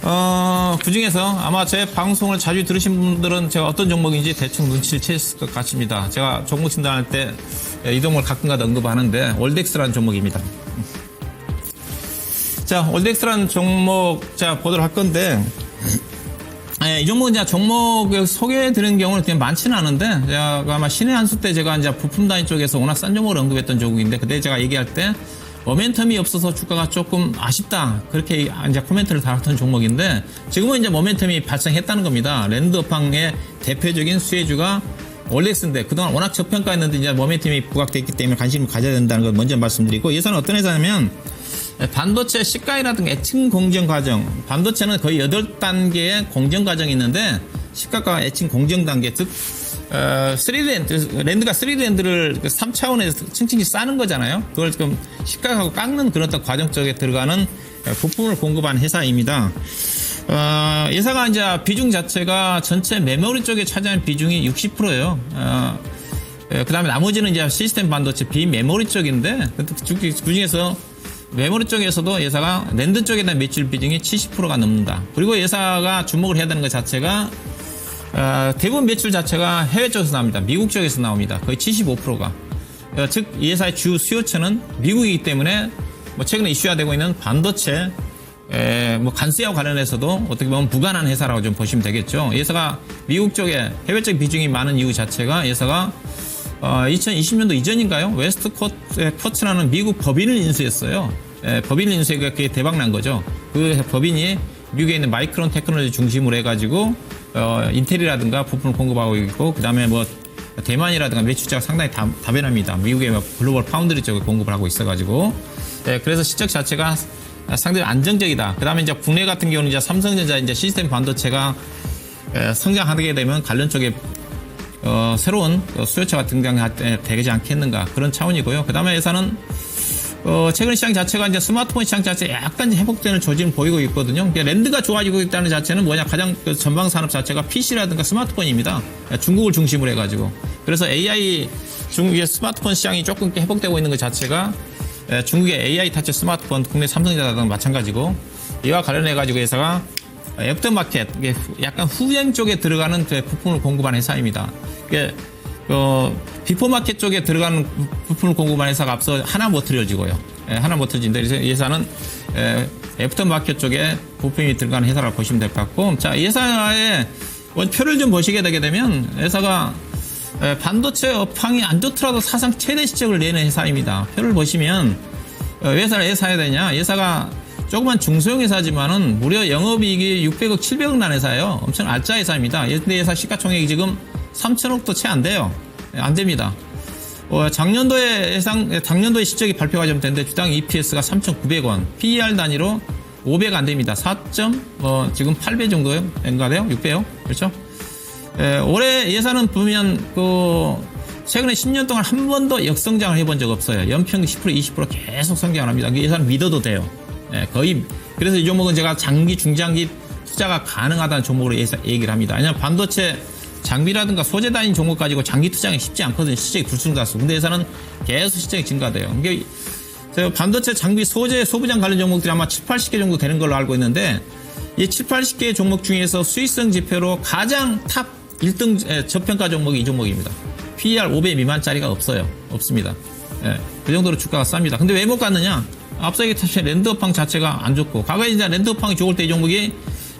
[SPEAKER 3] 아마 제 방송을 자주 들으신 분들은 제가 어떤 종목인지 대충 눈치를 채셨을 것 같습니다. 제가 종목 진단할 때 이 종목을 가끔가다 언급하는데 올덱스라는 종목입니다. 자, 올덱스라는 종목 자 보도록 할 건데 이 종목은 이제 종목 소개해드리는 경우는 그냥 많지는 않은데 제가 아마 신의 한수 때 제가 이제 부품 단위 쪽에서 워낙 싼 종목을 언급했던 종목인데 그때 제가 얘기할 때 모멘텀이 없어서 주가가 조금 아쉽다 그렇게 이제 코멘트를 달았던 종목인데 지금은 이제 모멘텀이 발생했다는 겁니다. 랜드 업황의 대표적인 수혜주가 올덱스인데 그동안 워낙 저평가했는데 이제 모멘텀이 부각됐기 때문에 관심을 가져야 된다는 걸 먼저 말씀드리고 이 회사는 어떤 회사냐면 반도체 시가이라든가 애칭 공정 과정 반도체는 거의 8단계의 공정 과정이 있는데 시가과 애칭 공정 단계 즉 3D 랜드가 3D 랜드를 3차원에서 층층이 싸는 거잖아요. 그걸 좀 시가하고 깎는 그런 어떤 과정 쪽에 들어가는 부품을 공급한 회사입니다. 회사가 이제 비중 자체가 전체 메모리 쪽에 차지하는 비중이 60%예요. 그다음에 나머지는 이제 시스템 반도체 비메모리 쪽인데 그중에서 메모리 쪽에서도 예사가 랜드 쪽에 대한 매출 비중이 70%가 넘는다. 그리고 예사가 주목을 해야 되는 것 자체가 대부분 매출 자체가 해외 쪽에서 나옵니다. 미국 쪽에서 나옵니다. 거의 75%가. 즉 예사의 주 수요처는 미국이기 때문에 뭐 최근에 이슈화되고 있는 반도체 뭐 관세와 관련해서도 어떻게 보면 무관한 회사라고 좀 보시면 되겠죠. 예사가 미국 쪽에 해외 쪽 비중이 많은 이유 자체가 예사가 2020년도 이전인가요? 웨스트 코츠라는 미국 법인을 인수했어요. 법인을 인수해서 그게 대박 난 거죠. 그 법인이 미국에 있는 마이크론 테크놀로지 중심으로 해가지고 인텔이라든가 부품을 공급하고 있고, 그 다음에 뭐 대만이라든가 매출자가 상당히 다변합니다. 미국의 글로벌 파운드리 쪽에 공급을 하고 있어가지고, 그래서 실적 자체가 상당히 안정적이다. 그 다음에 이제 국내 같은 경우는 이제 삼성전자 이제 시스템 반도체가 성장하게 되면 관련 쪽에 새로운 수요처가 등장되지 않겠는가 그런 차원이고요. 그 다음에 회사는 최근 시장 자체가 이제 스마트폰 시장 자체 약간 회복되는 조짐을 보이고 있거든요. 랜드가 좋아지고 있다는 자체는 뭐냐, 가장 전방 산업 자체가 PC라든가 스마트폰입니다. 중국을 중심으로 해가지고. 그래서 AI 중국의 스마트폰 시장이 조금 회복되고 있는 것 자체가 중국의 AI 타치 스마트폰 국내 삼성전자랑 마찬가지고, 이와 관련해가지고 회사가 애프터마켓, 약간 후행 쪽에 들어가는 부품을 공급하는 회사입니다. 비포마켓 쪽에 들어가는 부품을 공급하는 회사가 앞서 하나모터리얼즈고요. 하나모터리얼즈인데 그래서 이 회사는 애프터마켓 쪽에 부품이 들어가는 회사라고 보시면 될 것 같고, 자, 이 회사의 원표를 좀 보시게 되게 되면 회사가 반도체 업황이 안 좋더라도 사상 최대 실적을 내는 회사입니다. 표를 보시면 회사를 왜 사야 되냐? 회사가 조그만 중소형 회사지만은 무려 영업이익이 600억, 700억 난 회사예요. 엄청 알짜 회사입니다. 근데 회사 시가총액이 지금 3천억도 채 안 돼요. 안 됩니다. 작년도에 작년도에 실적이 발표가 좀 됐는데 주당 EPS가 3,900원, PER 단위로 500 안 됩니다. 4.지금 8배 정도인가 돼요? 6배요? 그렇죠? 올해 예산은 보면 최근에 10년 동안 한 번도 역성장을 해본 적 없어요. 연평균 10%, 20% 계속 성장을 합니다. 이 예산 믿어도 돼요. 거의. 그래서 이 종목은 제가 장기, 중장기 투자가 가능하다는 종목으로 얘기를 합니다. 왜냐하면 반도체 장비라든가 소재 단위 종목 가지고 장기 투자가 쉽지 않거든요. 실적이 들쑥날쑥. 근데 회사는 계속 실적이 증가돼요. 이게 반도체 장비 소재 소부장 관련 종목들이 아마 7, 80개 정도 되는 걸로 알고 있는데, 이 7, 80개 종목 중에서 수익성 지표로 가장 탑 1등 저평가 종목이 이 종목입니다. PER 5배 미만짜리가 없어요. 없습니다. 그 정도로 주가가 쌉니다. 근데 왜 못 갔느냐? 앞서 얘기했듯이 랜드 업황 자체가 안 좋고, 과거에 이제 랜드 업황이 좋을 때 이 종목이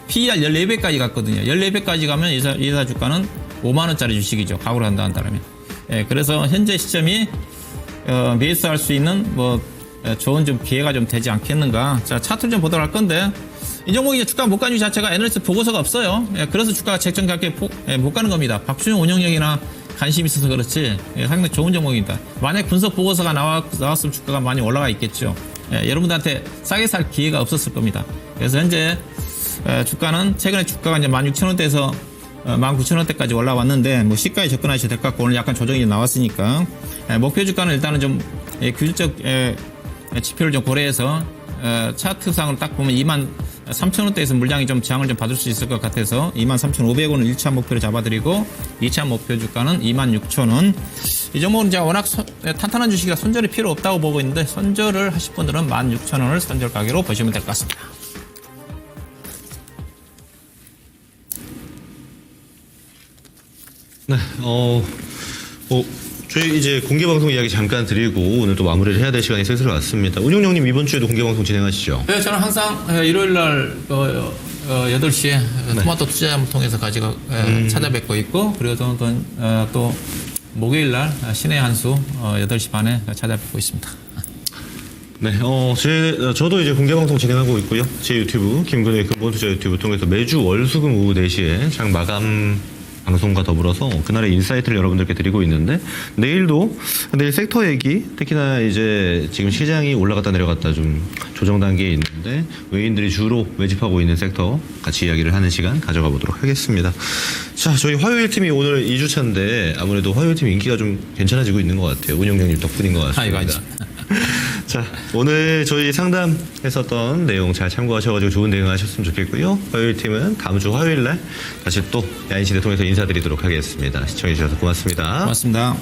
[SPEAKER 3] PER 14배까지 갔거든요. 14배까지 가면 이 회사 주가는 5만원짜리 주식이죠. 각오를 한다면. 그래서 현재 시점이 매수할 수 있는 좋은 좀 기회가 좀 되지 않겠는가. 자, 차트를 좀 보도록 할 건데, 이 종목이 이제 주가 못 가는 이유 자체가 애널리스트 보고서가 없어요. 그래서 주가가 책정하게 못 가는 겁니다. 박준영 운영력이나 관심이 있어서 그렇지 상당히 좋은 종목입니다. 만약 분석 보고서가 나왔으면 주가가 많이 올라가 있겠죠. 여러분들한테 싸게 살 기회가 없었을 겁니다. 그래서 현재 주가는 최근에 주가가 이제 16,000원대에서 19,000원대까지 올라왔는데, 뭐 시가에 접근하셔도 될 것 같고, 오늘 약간 조정이 나왔으니까 목표 주가는 일단은 좀 규칙적 지표를 좀 고려해서 차트상으로 딱 보면 23,000원대에서 물량이 좀 저항을 좀 받을 수 있을 것 같아서 23,500원을 1차 목표로 잡아드리고, 2차 목표 주가는 26,000원. 이 종목은 이제 워낙 탄탄한 주식이라 손절이 필요 없다고 보고 있는데, 손절을 하실 분들은 16,000원을 손절 가격으로 보시면 될 것 같습니다.
[SPEAKER 2] 네, 저희 이제 공개방송 이야기 잠깐 드리고 오늘 또 마무리를 해야 될 시간이 슬슬 왔습니다. 운용령님 이번 주에도 공개방송 진행하시죠?
[SPEAKER 3] 네, 저는 항상 일요일날 8시에 토마토 투자자문 통해서 가지고 찾아뵙고 있고, 그리고 또 목요일날 신의 한수 8시 반에 찾아뵙고 있습니다.
[SPEAKER 2] 네, 저도 이제 공개방송 진행하고 있고요. 제 유튜브, 김근우의 근본투자 유튜브 통해서 매주 월, 수, 금 오후 4시에 장 마감 방송과 더불어서 그날의 인사이트를 여러분들께 드리고 있는데, 내일 섹터 얘기, 특히나 이제 지금 시장이 올라갔다 내려갔다 좀 조정 단계에 있는데 외인들이 주로 매집하고 있는 sek터 같이 이야기를 하는 시간 가져가 보도록 하겠습니다. 자, 저희 화요일 팀이 오늘 2주차인데 아무래도 화요일 팀 인기가 좀 괜찮아지고 있는 것 같아요. 운영장님 덕분인 것 같습니다. 자, 오늘 저희 상담했었던 내용 잘 참고하셔가지고 좋은 대응 하셨으면 좋겠고요. 화요일 팀은 다음 주 화요일날 다시 또 야인시대 통해서 인사드리도록 하겠습니다. 시청해주셔서 고맙습니다.
[SPEAKER 3] 고맙습니다.